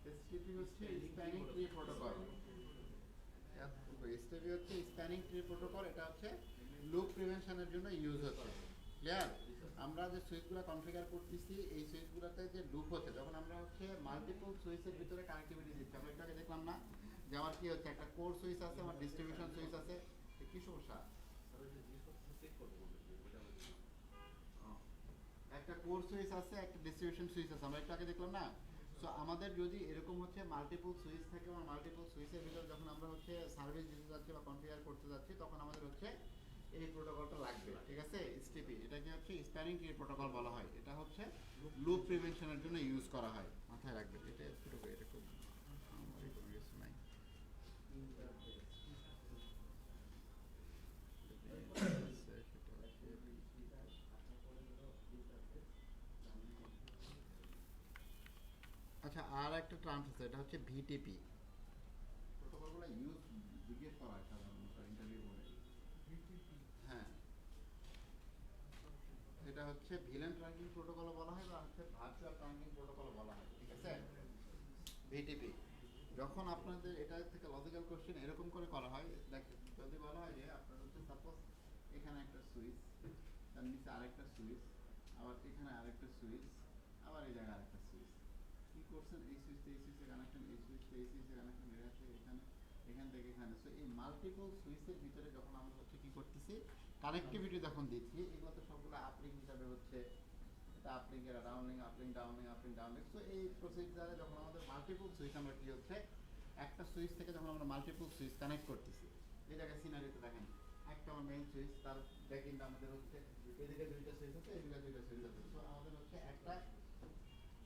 এসটিপি হচ্ছে স্প্যানিং ট্রি প্রোটোকল। এসটিপি হচ্ছে স্প্যানিং ট্রি প্রোটোকল। এটা হচ্ছে লুপ প্রিভেনশনের জন্য ইউজ হচ্ছে। ক্লিয়ার? আমরা যে সুইচগুলো কনফিগার করতেছি, এই সুইচগুলোতে যে লুপ হচ্ছে, যখন আমরা হচ্ছে মাল্টিপল সুইচের ভিতরে কানেক্টিভিটি দিচ্ছি, আমরা এটাকে দেখলাম না যে আমার কি হচ্ছে, একটা কোর সুইচ আছে, আমার ডিস্ট্রিবিউশন সুইচ আছে। কি সমস্যা? একটা কোর সুইচ আছে, একটা ডিস্ট্রিবিউশন সুইচ আছে, আমরা একটু আগে দেখলাম না? সো আমাদের যদি এরকম হচ্ছে মাল্টিপল সুইচ থাকে, বা মাল্টিপল সুইচের ভিতরে যখন আমরা হচ্ছে সার্ভিস দিতে যাচ্ছি বা কনফিগার করতে যাচ্ছি, তখন আমাদের হচ্ছে এই প্রোটোকলটা লাগবে। ঠিক আছে? এসটিপি, এটাকে হচ্ছে স্প্যানিং ট্রি প্রোটোকল বলা হয়। এটা হচ্ছে লুপ প্রিভেনশনের জন্য ইউজ করা হয়, মাথায় রাখবেন। এটা এটা খুব আমারই কোনো কিছু নাই। আচ্ছা, আর একটা টার্মস আছে, এটা হচ্ছে ভিটিপি। প্রোটোকলগুলো ইউজ জিজ্ঞেস করা হয় সাধারণত ইন্টারভিউ বোর্ডে। হ্যাঁ, এটা হচ্ছে ভিলেন ট্র্যাকিং প্রোটোকল বলা হয়, বা হচ্ছে ভার্চুয়াল ট্র্যাকিং প্রোটোকল বলা হয়। ঠিক আছে? ভিটিপি। যখন আপনাদের এটা থেকে লজিক্যাল কোশ্চেন এরকম করে করা হয়, দেখেন, যদি বলা হয় যে আপনার হচ্ছে সাপোজ এখানে একটা সুইচ, তার নিচে আরেকটা সুইচ, আবার এখানে আরেকটা সুইচ, আবার এই জায়গায় আরেকটা সুইচ, কি করছেন, এই সুইচে এই সুইচে কানেকশন, এই সুইচে এই সুইচে কানেকশন, এটা হচ্ছে এখানে, এখান থেকে এখানে। সো এই মাল্টিপল সুইচের ভিতরে যখন আমরা হচ্ছে কি করতেছি, কানেক্টিভিটি যখন দিচ্ছি, এগুলো তো সবগুলো আপলিং হিসাবে হচ্ছে, এটা আপলিং, এটা ডাউনলিং, আপলিং ডাউনলিং, আপলিং ডাউনলিং। সো এই প্রসিজারে যখন আমাদের মাল্টিপল সুইচ, আমরা কি হচ্ছে একটা সুইচ থেকে যখন আমরা মাল্টিপল সুইচ কানেক্ট করতেছি, এই জায়গায় সিনারিতে দেখেন, একটা আমার মেইন সুইচ, তার ব্যাকএন্ডে আমাদের হচ্ছে এদিকে দুইটা সুইচ আছে, এদিকে দুইটা সুইচ আছে। সো আমাদের হচ্ছে একটা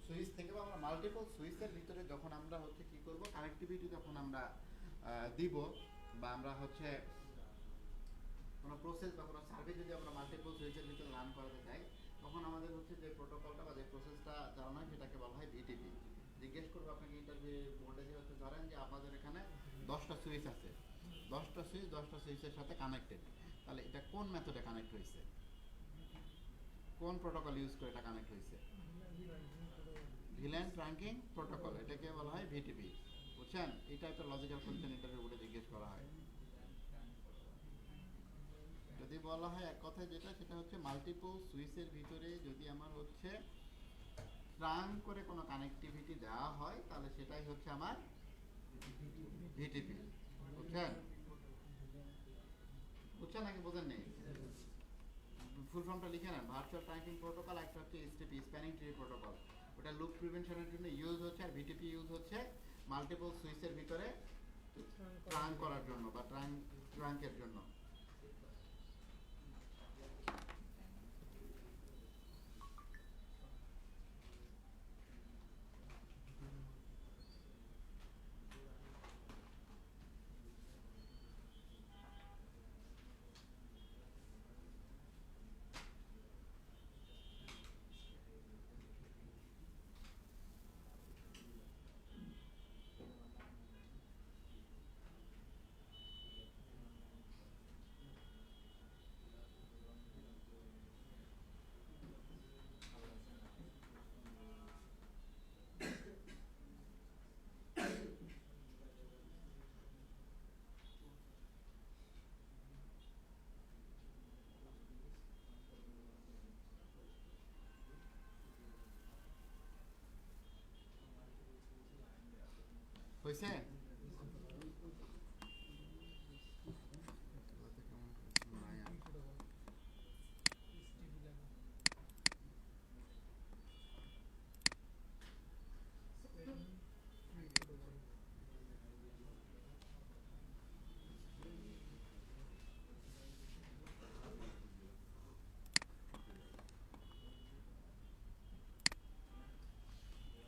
সুইচ থেকে, বা আমরা মাল্টিপল সুইচের ভিতরে যখন আমরা হচ্ছে কি করব, কানেক্টিভিটি যখন আমরা দিব, বা আমরা হচ্ছে কোনো প্রসেস বা কোনো সার্ভিস যদি আমরা মাল্টিপল সুইচের ভিতরে রান করাতে চাই, তখন আমাদের হচ্ছে যে প্রোটোকলটা বা যে প্রসেসটা চালানো হয়, সেটাকে বলা হয় ভিটিপি। জিজ্ঞেস করবো আপনাকে ইন্টারভিউ বোর্ডে, যে হচ্ছে ধরেন যে আপনাদের এখানে 10টা সুইচ আছে, 10টা সুইচ 10টা সুইচের সাথে কানেক্টেড, তাহলে এটা কোন মেথডে কানেক্ট হয়েছে, কোন প্রোটোকল ইউজ করে এটা কানেক্ট হয়েছে? ভিলেন ট্র্যাকিং প্রোটোকল, এটাকে বলা হয় ভিটিপি। বুঝছেন? এটা একটা লজিক্যাল কোশ্চেন ইন্টারভিউ বোর্ডে জিজ্ঞেস করা হয়। যদি বলা হয় এক কথায় যেটা, সেটা হচ্ছে মাল্টিপল সুইচের ভিতরে যদি আমার হচ্ছে ট্রান করে কোনো কানেক্টিভিটি দেওয়া হয়, তাহলে সেটাই হচ্ছে আমার ভিটিপি। বুঝছেন? বুঝছেন নাকি বোঝেন নেই? ফুল ফর্মটা লিখে নেন, ভার্চুয়াল ট্র্যাকিং প্রোটোকল, একটা হচ্ছে এসটিপি, স্প্যানিং ট্রি প্রোটোকল। ওটা লুপ প্রিভেনশনের জন্য ইউজ হচ্ছে, আর ভিটিপি ইউজ হচ্ছে মাল্টিপল সুইচের ভিতরে ট্রাঙ্ক করার জন্য, বা ট্রাঙ্কের জন্য। হয়েছে?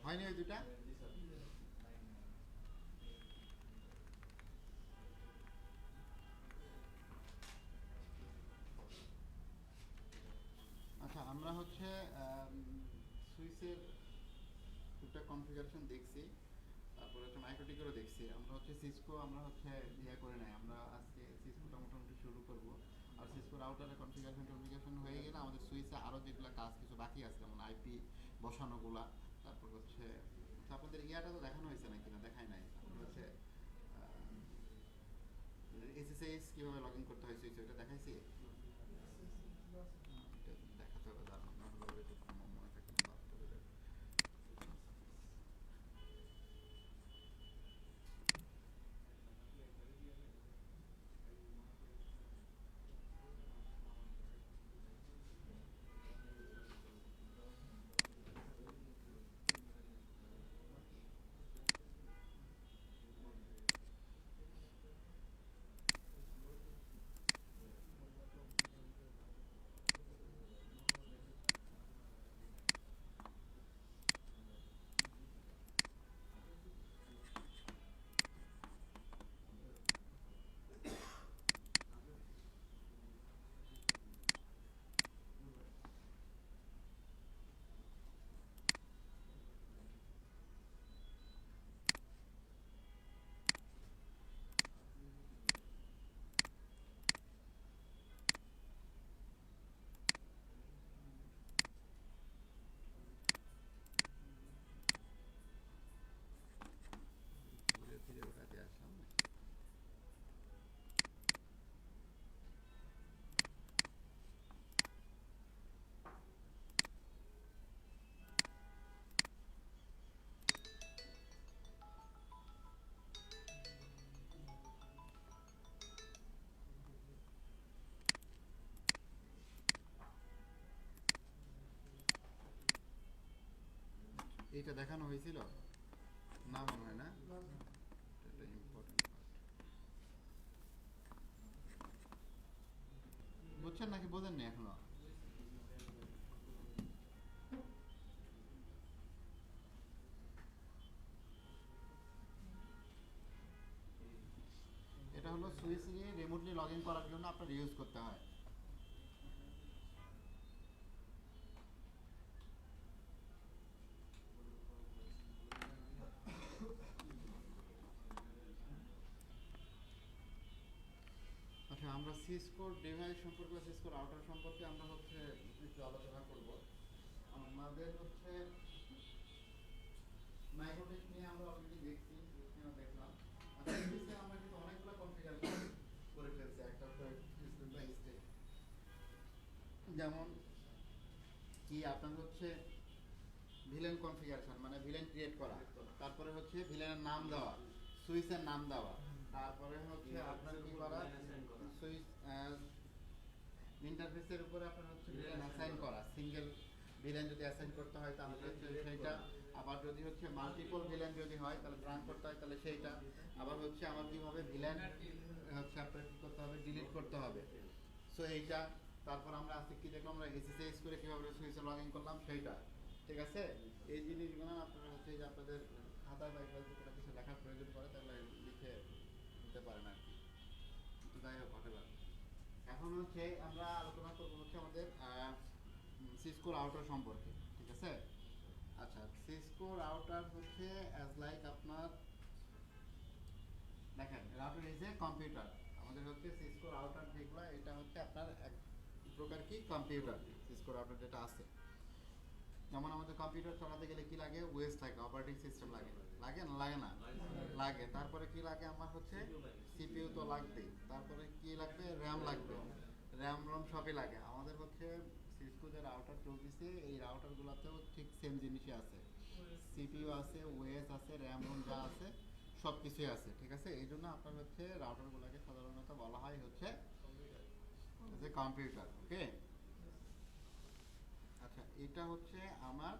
হয়নি ওই দুটা? সুইচের টুকটাক কনফিগারেশন দেখছি, তারপরে হচ্ছে মাইক্রোটিকেরও দেখছি। আমরা হচ্ছে সিসকো আমরা হচ্ছে ইয়ে করে নাই, আমরা আজকে সিসকোটা মোটামুটি শুরু করব। আর সিসকো রাউটারের কনফিগারেশন হয়ে গেলে আমাদের সুইচে আরও যেগুলো কাজ কিছু বাকি আছে, যেমন আইপি বসানোগুলা, তারপর হচ্ছে আপনাদের ইয়াটা তো দেখানো হয়েছে নাকি না, দেখায় নাই। হচ্ছে এসএসএস কীভাবে লগ ইন করতে হয় সুইচে, ওটা দেখাইছি। দেখাতে হবে, দাঁড়ান আপনার একটু মনে থাকে না। ধীরে ধীরে ওটাতে আসলাম। এইটা দেখানো হয়েছিল না, মনে হয় না। এটা ইম্পর্টেন্ট বুঝছেন নাকি বোঝেননি এখনো? এটা হলো সুইচ নিয়ে রিমোটলি লগ ইন করার জন্য আপনার ইউজ করতে হয়। আচ্ছা, আমরা সিসকোর ডিভাইস সম্পর্কে, সিসকোর রাউটার সম্পর্কে আমরা হচ্ছে একটু আলোচনা করব। আমাদের হচ্ছে মাইক্রোটেক নিয়ে আমরা অলরেডি দেখছি, দেখলাম। আচ্ছা, সুইচে আমরা কিন্তু অনেকগুলো কনফিগারেশন করে ফেলছি একটা স্টেপ বাই স্টেপ। যেমন কি আপনার হচ্ছে ভিলেন কনফিগারেশন, মানে ভিলেন ক্রিয়েট করা, তারপরে হচ্ছে ভিলেনের নাম দেওয়া, সুইচের নাম দেওয়া, তারপরে হচ্ছে আপনার কি করা, সুইচ ইন্টারফেসের উপরে আপনার হচ্ছে ভিলেন অ্যাসাইন করা। সিঙ্গেল ভিলেন যদি অ্যাসাইন করতে হয় তাহলে হচ্ছে সেইটা, আবার যদি হচ্ছে মাল্টিপল ভিলেন যদি হয় তাহলে রান করতে হয় তাহলে সেইটা, আবার হচ্ছে আমার কীভাবে ভিলেন হচ্ছে আপনার কী করতে হবে, ডিলিট করতে হবে। সো এইটা, তারপর আমরা আজকে কী দেখলাম, আমরা এসএসএস করে কীভাবে সুইচে লগ ইন করলাম সেইটা। ঠিক আছে, এই জিনিসগুলো আপনারা হচ্ছে যে আপনাদের খাতায় বা এগুলো কোনো কিছু লেখার প্রয়োজন পড়ে তাহলে লিখে নিতে পারেন আর কি। যাই হোক, হোটেল এখন হচ্ছে আমরা আলোচনা করবো হচ্ছে আমাদের সিসকো রাউটার সম্পর্কে। ঠিক আছে, আচ্ছা, সিসকো রাউটার হচ্ছে অ্যাজ লাইক আপনার দেখেন, রাউটার ইজ এ কম্পিউটার। আমাদের হচ্ছে সিসকো রাউটার যেগুলো, এটা হচ্ছে আপনার এক প্রকার কি কম্পিউটার। সিসকো রাউটার যেটা আছে, যেমন আমাদের কম্পিউটার চালাতে গেলে কি লাগে, ওএস লাগে, অপারেটিং সিস্টেম লাগে, লাগে না লাগে না লাগে। তারপরে কি লাগে আমার হচ্ছে সিপিইউ তো লাগবেই, তারপরে কি লাগবে, র্যাম লাগবে, র্যাম রম সবই লাগে। আমাদের হচ্ছে সিসকো যে রাউটার চলতেছে এই রাউটারগুলোতেও ঠিক সেম জিনিসই আছে, সিপিইউ আছে, ওএস আছে, র্যাম রম যা আছে সব কিছুই আছে। ঠিক আছে, এই জন্য আপনার হচ্ছে রাউটারগুলোকে সাধারণত বলা হয় হচ্ছে যে কম্পিউটার। ওকে, আচ্ছা, এটা হচ্ছে আমার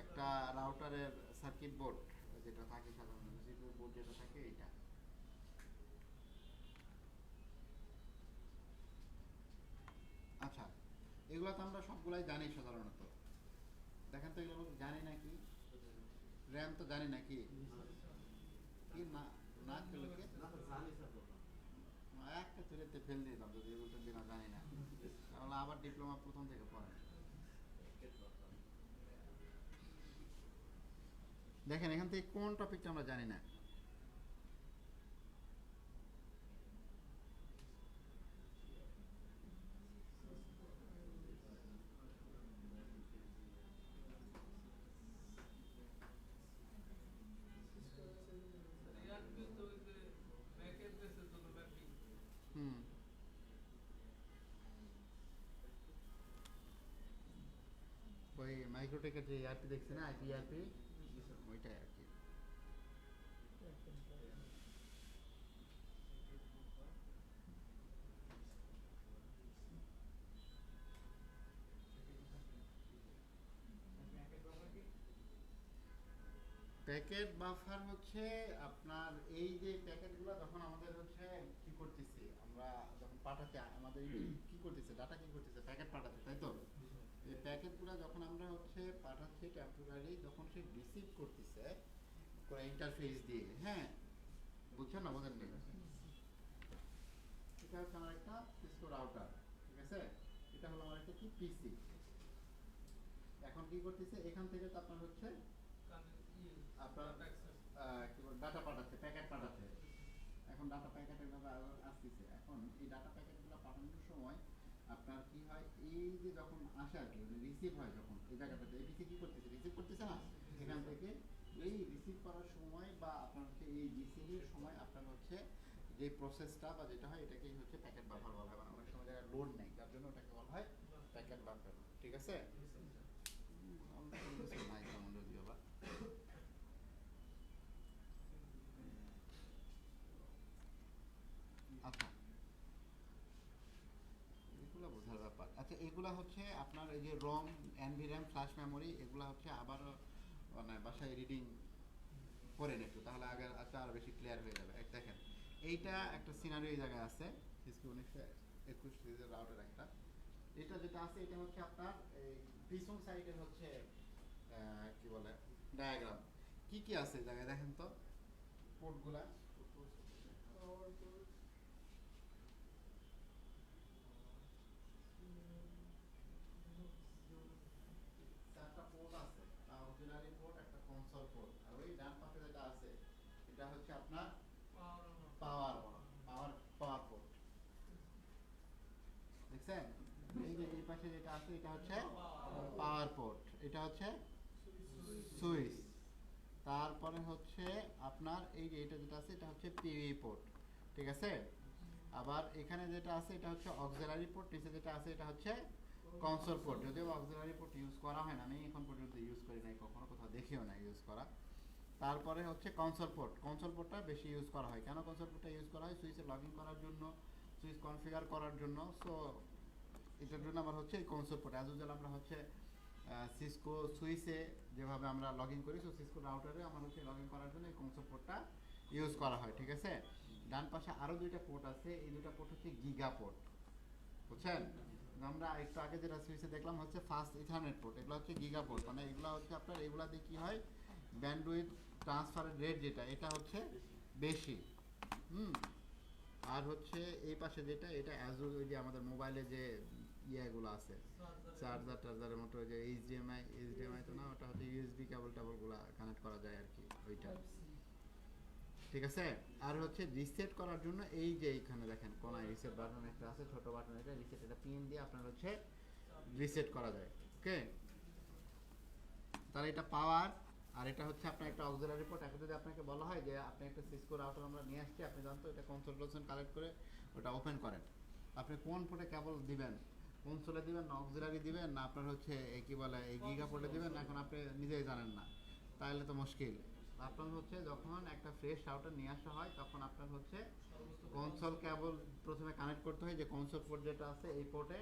একটা রাউটারের সার্কিট বোর্ড যেটা থাকে সাধারণত, সিপিইউ বোর্ড যেটা থাকে এইটা। আচ্ছা, এগুলো তো আমরা সবগুলাই জানি সাধারণত। দেখেন তো এগুলো জানি নাকি, র্যাম তো জানি নাকি, কি না না খেলোকে একটা ছেলেতে ফেল দিলাম যদি এগুলো দিন জানি না, তাহলে আবার ডিপ্লোমা প্রথম থেকে পড়ে। দেখেন এখান থেকে কোন টপিকটা আমরা জানি না। হুম, ওই মাইক্রোটেকের যে ইআরপি দেখছে না, আইপি ইআরপি, ওইটাই আর কি। প্যাকেট বাফার হচ্ছে আপনার এই যে প্যাকেটগুলো যখন আমাদের হচ্ছে কি করতেছি আমরা, যখন পাঠাতে আমাদের কি করতেছে, ডাটা কি করতেছে, প্যাকেট পাঠাতে, তাই তো? এই প্যাকেটগুলো যখন আমরা হচ্ছে পাঠাচ্ছি টেম্পোরারি, যখন সে রিসিভ করতেছে কোনো ইন্টারফেস দিয়ে, হ্যাঁ বুঝছেন না, বোঝেন নি? এটা হচ্ছে আমার একটা সিসকো রাউটার, ঠিক আছে? এটা হলো আমার একটা কি পিসি। এখন কি করতেছে, এখান থেকে তো আপনার হচ্ছে আপনার কি বলে ডাটা পাঠাচ্ছে, প্যাকেট পাঠাচ্ছে। এখন ডাটা প্যাকেট এভাবে আসতেছে। এখন এই ডাটা প্যাকেটগুলো পাঠানোর সময় আপনার কি হয়, এই যে যখন আসে আর কি, রিসিভ হয় যখন এই জায়গাটাতে, এবিসি কি করতেছে, রিসিভ করতেছে না, এখান থেকে এই রিসিভ করার সময় বা আপনার হচ্ছে এই রিসিভের সময় আপনার হচ্ছে যে প্রসেসটা বা যেটা হয় এটাকেই হচ্ছে প্যাকেট বাফার বলা হয়। মানে অনেক সময় জায়গায় লোড নেই, যার জন্য ওটাকে বলা হয় প্যাকেট বাফার, ঠিক আছে? নাই তেমন যদিও বা। আচ্ছা, এগুলো বোঝার ব্যাপার। আচ্ছা, এগুলা হচ্ছে আপনার এই যে রম, এনভিরাম, ফ্ল্যাশ মেমোরি, এগুলা হচ্ছে আবার মানে বাসায় রিডিং করেন একটু, তাহলে আগে আচ্ছা আরো বেশি ক্লিয়ার হয়ে যাবে। এক দেখেন, এইটা একটা সিনারি এই জায়গায় আছে, সিসকো 1921 সিরিজের রাউটার একটা। এটা যেটা আছে এটা হচ্ছে আপনার এই পিছন সাইডের হচ্ছে কি বলে ডায়াগ্রাম। কি কি আছে এই জায়গায় দেখেন তো, পোর্টগুলা। চারটা পোর্ট আছে, অক্সিলারি পোর্ট, একটা কনসোল পোর্ট, আর ওই ডান পাশে যেটা আছে এটা হচ্ছে আপনার পাওয়ার পাওয়ার পাওয়ার পোর্ট, দেখছেন? এই যে এই পাশে যেটা আছে এটা হচ্ছে পাওয়ার পোর্ট, এটা হচ্ছে সুইচ। তারপরে হচ্ছে আপনার এই যে এটা যেটা আছে এটা হচ্ছে পিভি পোর্ট, ঠিক আছে? আবার এখানে যেটা আছে এটা হচ্ছে অক্সিলারি পোর্ট, নিচে যেটা আছে এটা হচ্ছে কনসোল পোর্ট। যদিও অক্সিলারি পোর্ট ইউজ করা হয় না, আমি এখন পর্যন্ত ইউজ করি নাই, কখনো কোথাও দেখিও না ইউজ করা। তারপরে হচ্ছে কনসোল পোর্ট, কনসোল পোর্টটা বেশি ইউজ করা হয়। কেন কনসোল পোর্টটা ইউজ করা হয়? সুইচে লগ ইন করার জন্য, সুইচ কনফিগার করার জন্য। সো এটার জন্য আমার হচ্ছে এই কনসোল পোর্ট, অ্যাজ ইউজুয়াল আমরা হচ্ছে সিসকো সুইচে যেভাবে আমরা লগ ইন করি, সো সিসকো রাউটারে আমার হচ্ছে লগ ইন করার জন্য এই কনসোল পোর্টটা ইউজ করা হয়, ঠিক আছে? ডান পাশে আরও দুইটা পোর্ট আছে, এই দুইটা পোর্ট হচ্ছে গিগা পোর্ট, বুঝছেন? আমরা একটু আগে যেটা সুইচে দেখলাম হচ্ছে ফাস্ট ইথারনেট পোর্ট, এগুলো হচ্ছে গিগা পোর্ট। মানে এগুলো হচ্ছে আপনার এগুলা দিয়ে কী হয়, ব্যান্ডউইথ ট্রান্সফারের রেট যেটা এটা হচ্ছে বেশি। হুম। আর হচ্ছে এই পাশে যেটা, এটা অ্যাজুর ওই যে আমাদের মোবাইলে যে ইয়েগুলো আছে, চার্জার টার্জারের মতো, ওই যে এইচডিএমআই তো না, ওটা হচ্ছে ইউএসবি কেবল টেবলগুলো কানেক্ট করা যায় আর কি, ওইটা, ঠিক আছে? আর হচ্ছে রিসেট করার জন্য এই যে এইখানে দেখেন কোনায় রিসেট বাটন একটা আছে, ছোট বাটন, এটা রিসেট, এটা পিন দিয়ে আপনার হচ্ছে রিসেট করা যায়, ওকে? তাহলে এটা পাওয়ার, আর এটা হচ্ছে আপনার একটা অক্সিলারি পোর্ট। এখন যদি আপনাকে বলা হয় যে আপনি একটা সিসকো রাউটার আমরা নিয়ে আসছি, আপনি জানতো এটা কনসোল কালেক্ট করে ওটা ওপেন করেন, আপনি কোন পোর্টে কেবল দিবেন, কনসোলে দিবেন না অক্সিলারি দিবেন না আপনার হচ্ছে এই কি বলে এই গিগা পোর্টে দিবেন, এখন আপনি নিজেই জানেন না, তাহলে তো মুশকিল। আপনার হচ্ছে যখন একটা ফ্রেশ রাউটার নিয়ে আসা হয় তখন আপনার হচ্ছে কনসোল কেবল প্রথমে কানেক্ট করতে হয়, যে কনসোল পোর্ট যেটা আছে এই পোর্টে।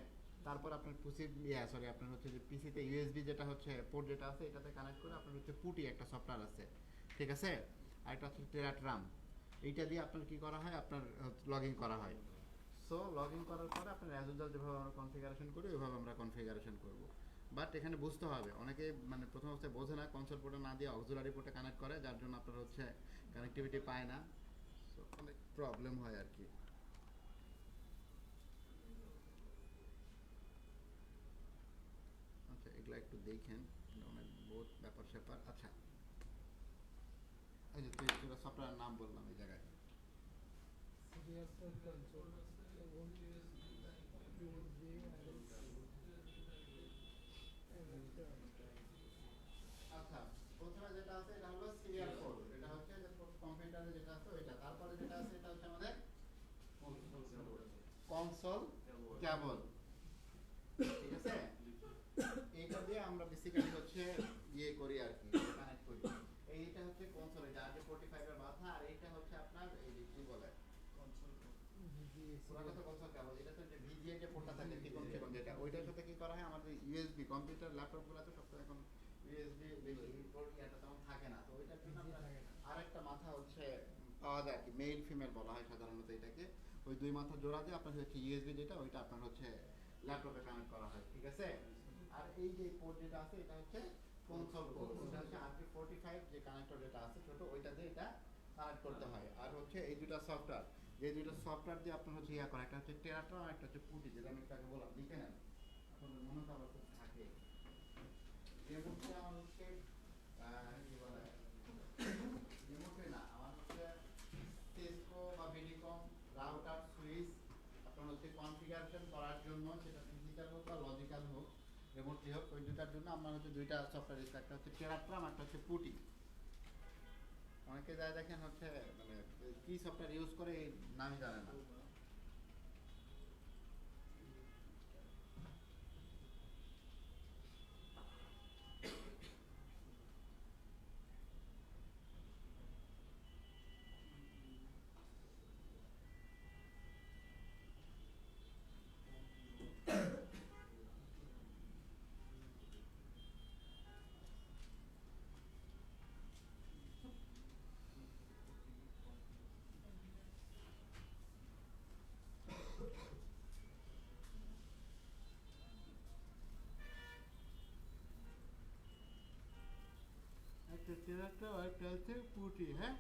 তারপর আপনার পিসি সরি আপনার হচ্ছে যে পিসিতে ইউএসবি যেটা হচ্ছে পোর্ট যেটা আছে এটাতে কানেক্ট করে আপনার হচ্ছে পুটি একটা সফটওয়্যার আছে, ঠিক আছে? আর একটা হচ্ছে টেরাট্রাম, এইটা দিয়ে আপনার কি করা হয়, আপনার লগ ইন করা হয়। সো লগ ইন করার পরে আপনার অ্যাজ ইউজুয়াল যেভাবে আমরা কনফিগারেশন করি ওইভাবে আমরা কনফিগারেশন করব। বাট এখানে বুঝতে হবে, অনেকে মানে প্রথম অবস্থায় বোঝে না, কনসোল পোর্টে না দিয়ে অক্সিলারি পোর্টে কানেক্ট করে, যার জন্য আপনার হচ্ছে কানেক্টিভিটি পায় না, সো অনেক প্রবলেম হয় আর কি। আচ্ছা, এগুলো একটু দেখেন, অনেক বহুত ব্যাপার স্যাপার। আচ্ছা, যেটা সফটওয়্যারের নাম বললাম এই জায়গায়। সিরিয়াল পোর্ট কনসোল এবং ইউএসবি আচ্ছা, প্রথমে যেটা আছে এটা হলো সিরিয়াল পোর্ট, এটা হচ্ছে যে কম্পিউটারে যেটা আছে ওইটা। তারপরে যেটা আছে এটা হচ্ছে আমাদের কনসোল কেবল, ঠিক আছে। এইটা দিয়ে আমরা বেসিক্যালি হচ্ছে ইয়ে করি আর কি, কানেক্ট করি। এইটা হচ্ছে কনসোল, এটা RJ45 এর মাথা, আর এইটা হচ্ছে আপনার এই যে কি বলে পুরাটা তো কনসোল কেবল। এটা তো যে VGA যে পোর্টটা থাকে চিকন চিকন যেটা, ওইটার সাথে কি করা হয় আমাদের ইউএসবি কম্পিউটার ল্যাপটপগুলোতে সবসময় এখন ইউএসবি বেশি পোর্ট ইয়াটা তেমন থাকে না, তো ওইটার জন্য আরেকটা মাথা হচ্ছে পাওয়া যায় কি, মেল ফিমেল বলা হয় সাধারণত এটাকে। ওই দুই মাথা জোড়া দিয়ে আপনার হচ্ছে ইউএসবি যেটা ওইটা আপনার হচ্ছে ল্যাপটপে কানেক্ট করা হয়, ঠিক আছে। আর এই যে পোর্ট যেটা আছে এটা হচ্ছে কনসোল পোর্ট, এটা হচ্ছে RJ45 যে কানেক্টর যেটা আছে ছোট ওইটা দিয়ে এটা কানেক্ট করতে হয়। আর হচ্ছে এই দুটো সফটওয়্যার, যে দুটো সফটওয়্যার দিয়ে আপনার হচ্ছে ইয়া করা, একটা হচ্ছে টেরাট্রন আর একটা হচ্ছে পুটি, যেটা আমি একটু আগে বললাম। লিখে নেন, আপনাদের মনে তো আবার খুব থাকে। রিমোটে আমার হচ্ছে কি বলে, রিমোটে না, আমার হচ্ছে সিসকো বা বিডিকম রাউটার সুইচ আপনার হচ্ছে কনফিগারেশন করার জন্য, সেটা ফিজিক্যাল হোক বা লজিক্যাল হোক, রিমোটলি হোক, ওই দুটার জন্য আমার হচ্ছে দুইটা সফটওয়্যার ইউজ, একটা হচ্ছে টেরাট্রাম একটা হচ্ছে পুটি। অনেকে যায় দেখেন হচ্ছে মানে কি সফটওয়্যার ইউজ করে এই নামই জানে না। একটা টেরাট্রাম আর একটা হচ্ছে পুটি, হ্যাঁ।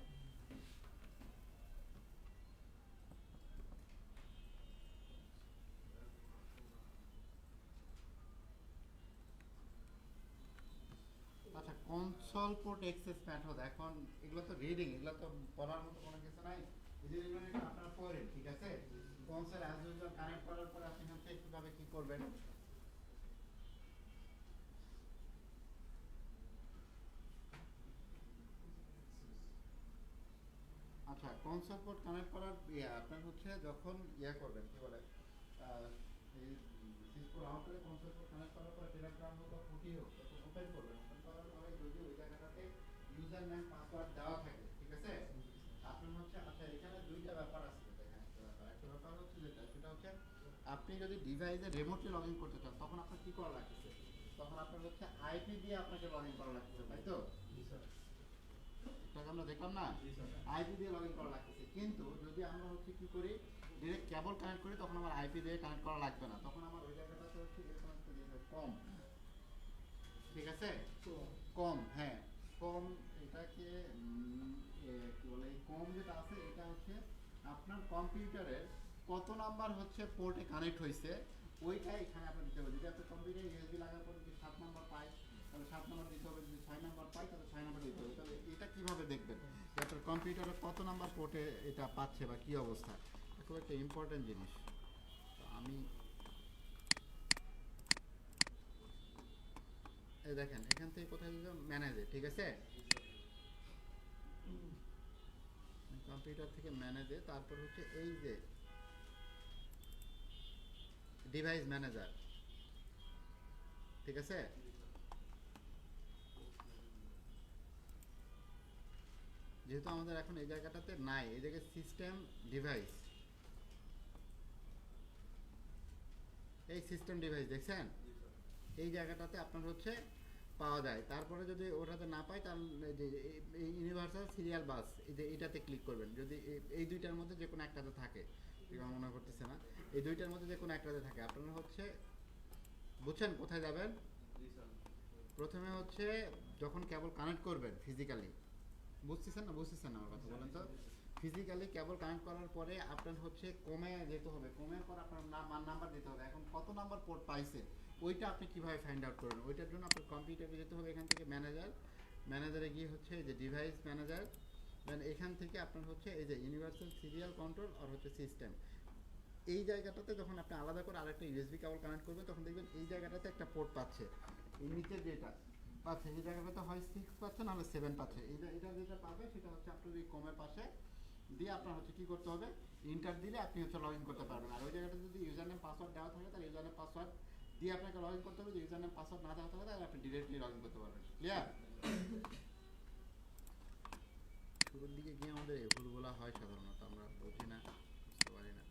আচ্ছা, কনসোল পোর্ট অ্যাক্সেস মেথড, এখন এগুলো তো রিডিং, এগুলো তো পড়ার মতো কোনো কিছু নাই। এই যে এগুলো একটু আপনারা পড়েন, ঠিক আছে। কনসোল অ্যাজ ইউজুয়াল কানেক্ট করার পরে আপনি হচ্ছে কিভাবে কি করবেন। আচ্ছা, কনসোল পোর্ট কানেক্ট করার আপনার হচ্ছে যখন করবেন কি বলে এই সিসকো রাউটারে কনসোল পোর্ট কানেক্ট করার পরে টেলিগ্রাম হোক বা পুটি হোক তখন ওপেন করবেন। ওপেন করার পরে যদি ওই জায়গাটাতে ইউজার নেম পাসওয়ার্ড দেওয়া থাকে, ঠিক আছে। আপনার হচ্ছে আচ্ছা এখানে দুইটা ব্যাপার আছে, দেখেন একটা ব্যাপার, একটা ব্যাপার হচ্ছে যেটা সেটা হচ্ছে আপনি যদি ডিভাইসে রিমোটলি লগ ইন করতে চান তখন আপনার কি করা লাগতেছে, তখন আপনার হচ্ছে আইপি দিয়ে আপনাকে লগ ইন করা লাগতেছে, তাই তো। সেটাকে আমরা দেখলাম না, আইপি দিয়ে লগ ইন করা লাগতেছে। কিন্তু যদি আমরা হচ্ছে কি করি, ডিরেক্ট কেবল কানেক্ট করি তখন আমার আইপি দিয়ে কানেক্ট করা লাগবে না, তখন আমার ওই জায়গাটাতে হচ্ছে কম, ঠিক আছে। কম, হ্যাঁ কম। এটাকে কি বলে, এই কম যেটা আছে এটা হচ্ছে আপনার কম্পিউটারের কত নাম্বার হচ্ছে পোর্টে কানেক্ট হয়েছে ওইটা এখানে আপনার দিতে হবে। যদি আপনার কম্পিউটারে ইউএসবি লাগার পর যদি 7 নাম্বার পায় তাহলে 7 নাম্বার দিতে হবে, যদি 6 নাম্বার পায় তাহলে 6 নাম্বার দিতে হবে। তাহলে এটা কিভাবে দেখবেন যে আপনার কম্পিউটারে কত নাম্বার পোর্টে এটা পাচ্ছে বা কী অবস্থা, এটা খুব একটা ইম্পর্টেন্ট জিনিস। তো আমি এই দেখেন এখান থেকে কোথায় দিল ম্যানেজে, ঠিক আছে। কম্পিউটার থেকে ম্যানেজে, তারপর হচ্ছে এই যে ডিভাইস ম্যানেজার, ঠিক আছে। যেহেতু আমাদের এখন এই জায়গাটাতে নাই, এই জায়গায় সিস্টেম ডিভাইস, এই সিস্টেম ডিভাইস দেখছেন এই জায়গাটাতে আপনার হচ্ছে পাওয়া যায়। তারপরে যদি ওটাতে না পাই তাহলে যে এই ইউনিভার্সাল সিরিয়াল বাস, এই যে এইটাতে ক্লিক করবেন। যদি এই দুইটার মধ্যে যে কোনো একটাতে থাকে, ঠিক আমার মনে করতেছে না, এই দুইটার মধ্যে যে কোনো একটাতে থাকে আপনারা হচ্ছে বুঝছেন কোথায় যাবেন। প্রথমে হচ্ছে যখন কেবল কানেক্ট করবেন ফিজিক্যালি, বুঝতেছেন না আমার কথা বলেন তো। ফিজিক্যালি কেবল কানেক্ট করার পরে আপনার হচ্ছে কমে যেতে হবে, কমের পর আপনার নাম্বার দিতে হবে। এখন কত নাম্বার পোর্ট পাইছে ওইটা আপনি কিভাবে ফাইন্ড আউট করবেন, ওইটার জন্য আপনার কম্পিউটারে যেতে হবে। এখান থেকে ম্যানেজারে গিয়ে হচ্ছে যে ডিভাইস ম্যানেজার, দেন এখান থেকে আপনার হচ্ছে এই যে ইউনিভার্সাল সিরিয়াল কন্ট্রোল আর হচ্ছে সিস্টেম, এই জায়গাটাতে যখন আপনি আলাদা করে আরেকটা ইউএসবি কেবল কানেক্ট করবেন তখন দেখবেন এই জায়গাটাতে একটা পোর্ট পাচ্ছে, এই নিচের যেটা পাচ্ছে এই জায়গাটাতে হয় 6 পাচ্ছে নাহলে 7 পাচ্ছে, এটা যেটা পাবে সেটা হচ্ছে আপনার এই কমের পাশে দিয়ে আপনার হচ্ছে কী করতে হবে, ইন্টার দিলে আপনি হচ্ছে লগ ইন করতে পারবেন। আর ওই জায়গাটা যদি ইউজার নেম পাসওয়ার্ড দেওয়া থাকে তাহলে ইউজার নেম পাসওয়ার্ড দিয়ে আপনাকে লগ ইন করতে হবে, যদি ইউজার নেম পাসওয়ার্ড না দেওয়া থাকে তাহলে আপনি ডিরেক্টলি লগ ইন করতে পারবেন। ক্লিয়ার? শুরুর দিকে গিয়ে আমাদের এই ভুলগুলো হয় সাধারণত, আমরা বুঝি না, বুঝতে পারি না।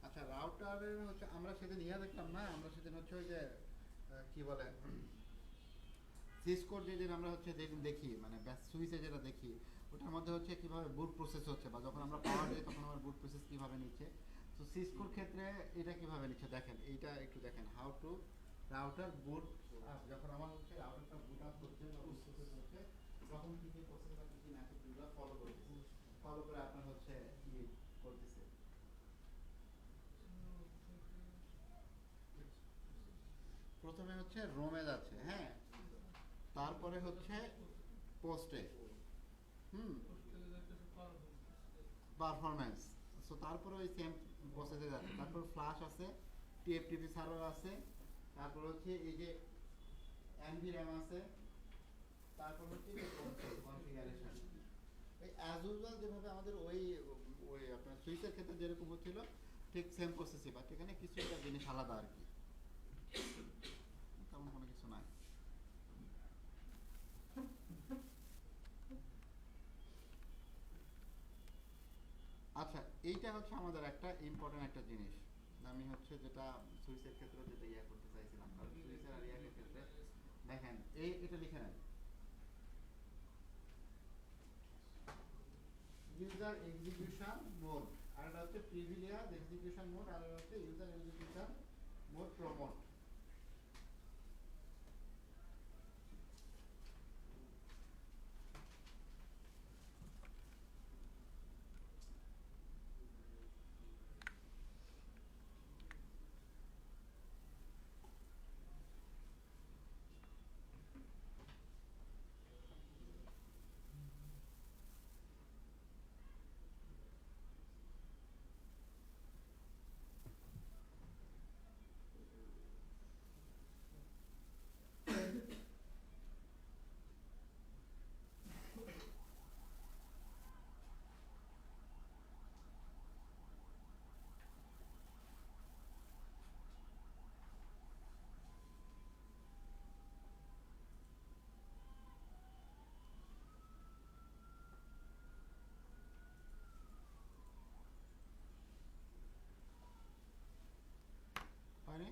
আচ্ছা, রাউটারের হচ্ছে আমরা সেদিন ইয়া দেখলাম না, আমরা সেদিন হচ্ছে ওই যে কি বলে সিসকোর যেদিন আমরা হচ্ছে যেদিন দেখি মানে সুইচে যেটা দেখি ওটার মধ্যে হচ্ছে কিভাবে বুট প্রসেস হচ্ছে বা যখন আমরা পাওয়ার দিই তখন আমার বুট প্রসেস কিভাবে নিচ্ছে। তো সিসকোর ক্ষেত্রে এটা কিভাবে নিচ্ছে দেখেন, এইটা একটু দেখেন, how to router boot up, যখন আমার হচ্ছে রাউটারটা বুট আপ করছে বা বুট প্রসেস হচ্ছে তখন কি কি প্রসেস বা কি কি ম্যাথডগুলো ফলো করতেছে, ফলো করে আপনার হচ্ছে কি করতেছে। প্রথমে হচ্ছে রোমে যাচ্ছে, হ্যাঁ, তারপরে হচ্ছে পোস্টে, হুম, পারফরম্যান্স, সো তারপরে ওই সেম প্রসেসে যাচ্ছে, তারপর ফ্লাশ আছে, টিএফটিপি সার্ভার আছে, তারপর হচ্ছে এই যে এনভি র্যাম আছে, তারপর হচ্ছে এই কনফিগারেশন। এই অ্যাজ ইউজুয়াল যেভাবে আমাদের ওই ওই আপনার সুইচের ক্ষেত্রে যেরকম হচ্ছিল ঠিক সেম প্রসেসই, বাট এখানে কিছু একটা জিনিস আলাদা আর কি, তেমন কোনো কিছু নাই। আচ্ছা, এইটা হচ্ছে আমাদের একটা ইম্পর্টেন্ট একটা জিনিস, আমি হচ্ছে যেটা সুইচের ক্ষেত্রে যেটা ইয়া করতে চাইছিলাম, কারণ সুইচের আর ইয়ার ক্ষেত্রে দেখেন এটা লিখে নেন, ইউজার এক্সিকিউশন মোড, আর এটা হচ্ছে প্রিভিলিয়াস এক্সিকিউশন মোড, আর এটা হচ্ছে ইউজার এক্সিকিউশন মোড প্রমোট। হয়নি?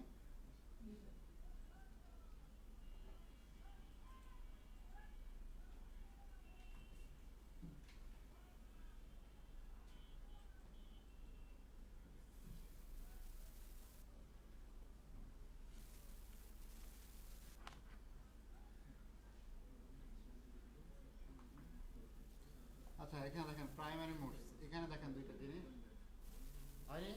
আচ্ছা, এখানে দেখেন প্রাইমারি মোড, এখানে দেখেন দুইটা জিনিস হয়নি।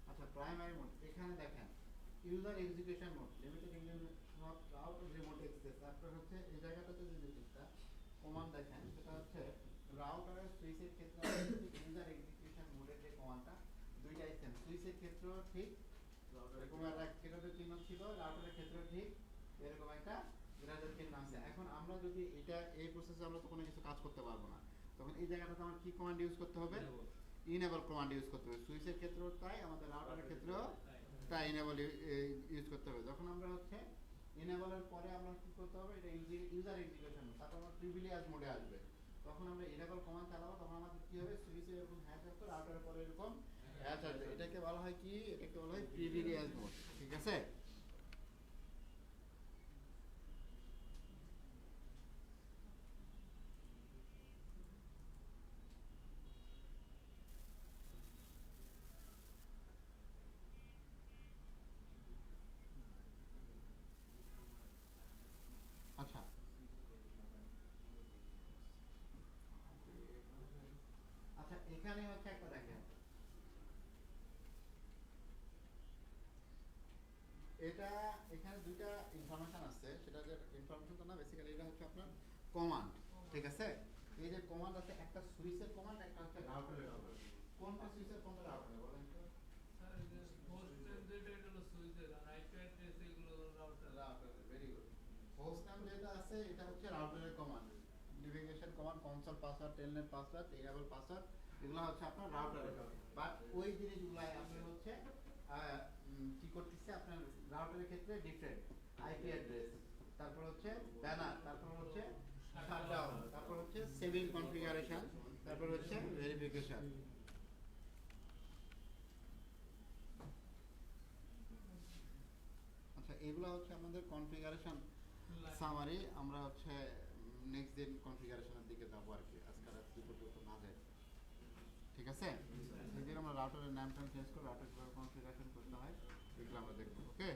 আচ্ছা, প্রাইমারি মোড এখানে দেখেন user execution mode, limited not out remote access, তারপর হচ্ছে এই জায়গাটাতে যে জিনিসটা কমান্ড দেখেন সেটা হচ্ছে রাউটারের সুইচের ক্ষেত্রে ইউজার এক্সিকিউশন মোডের যে কমান্ডটা দুইটাই সেম, সুইচের ক্ষেত্রেও ঠিক এরকম একটা কেটে চিহ্ন ছিল, রাউটারের ক্ষেত্রেও ঠিক এরকম একটা গ্রাজের চিহ্ন আছে। এখন আমরা যদি এটা এই প্রসেসে আমরা তো কোনো কিছু কাজ করতে পারবো না, তখন এই জায়গাটাতে আমার কি কমান্ড ইউজ করতে হবে, ইনেবল কমান্ড ইউজ করতে হবে। সুইচের ক্ষেত্রেও তাই, আমাদের রাউটারের ক্ষেত্রেও তাই ইনেবল ইউজ করতে হবে। যখন আমরা হচ্ছে ইনেবলের পরে আমরা কি করতে হবে, এটা ইউজার ইন্টিগ্রেশন, তারপর আমরা প্রিভিলেজ মোডে আসবে। তখন আমরা ইনেবল কমান্ড চালাবো, তখন আমাদের কি হবে, সুইচে এরকম হ্যাশ আসবে, রাউটারের পরে এরকম হ্যাশ আসবে। এটাকে বলা হয় কি, এটাকে বলা হয় প্রিভিলেজ মোড। ঠিক আছে? আচ্ছা, আচ্ছা এখানে হচ্ছে একটা দেখেন, এটা এখানে দুইটা ইনফরমেশন আছে, সেটা যে ইনফরমেশন তো না, বেসিক্যালি এটা হচ্ছে আপনার কমান্ড। ঠিক আছে? এই যে কমান্ড আছে, একটা সুইচের কমান্ড, একটা হচ্ছে রাউটারের কমান্ড। কোনটা সুইচের, কোনটা রাউটারের বলেন তো? স্যার এই যে হোস্ট নেম যেটা এটা হলো সুইচের, আর আইপি অ্যাড্রেস এগুলো হলো রাউটার। রাউটারের, ভেরি গুড। হোস্ট নাম যেটা আছে এটা হচ্ছে রাউটারের command. Navigation command, console password, telnet password, enable password, এগুলো হচ্ছে আপনার রাউটারের। বাট ওই জিনিসগুলাই আপনি হচ্ছে কি করতেছে, আপনার রাউটারের ক্ষেত্রে ডিফারেন্ট। আইপি অ্যাড্রেস, তারপর হচ্ছে ব্যানার, তারপর হচ্ছে শাটডাউন, তারপর হচ্ছে সেভিং কনফিগারেশন, তারপর হচ্ছে ভেরিফিকেশন। আচ্ছা, এগুলো হচ্ছে আমাদের কনফিগারেশন সামারি। আমরা হচ্ছে নেক্সট দিন কনফিগারেশনের দিকে যাবো আর কি, আজকে রাত দুপুর না যায়। ঠিক আছে? সেদিন আমরা রাউটারের নাম টাম চেঞ্জ করে রাউটার কনফিগারেশন করতে হয়, এগুলো আমরা দেখবো। ওকে?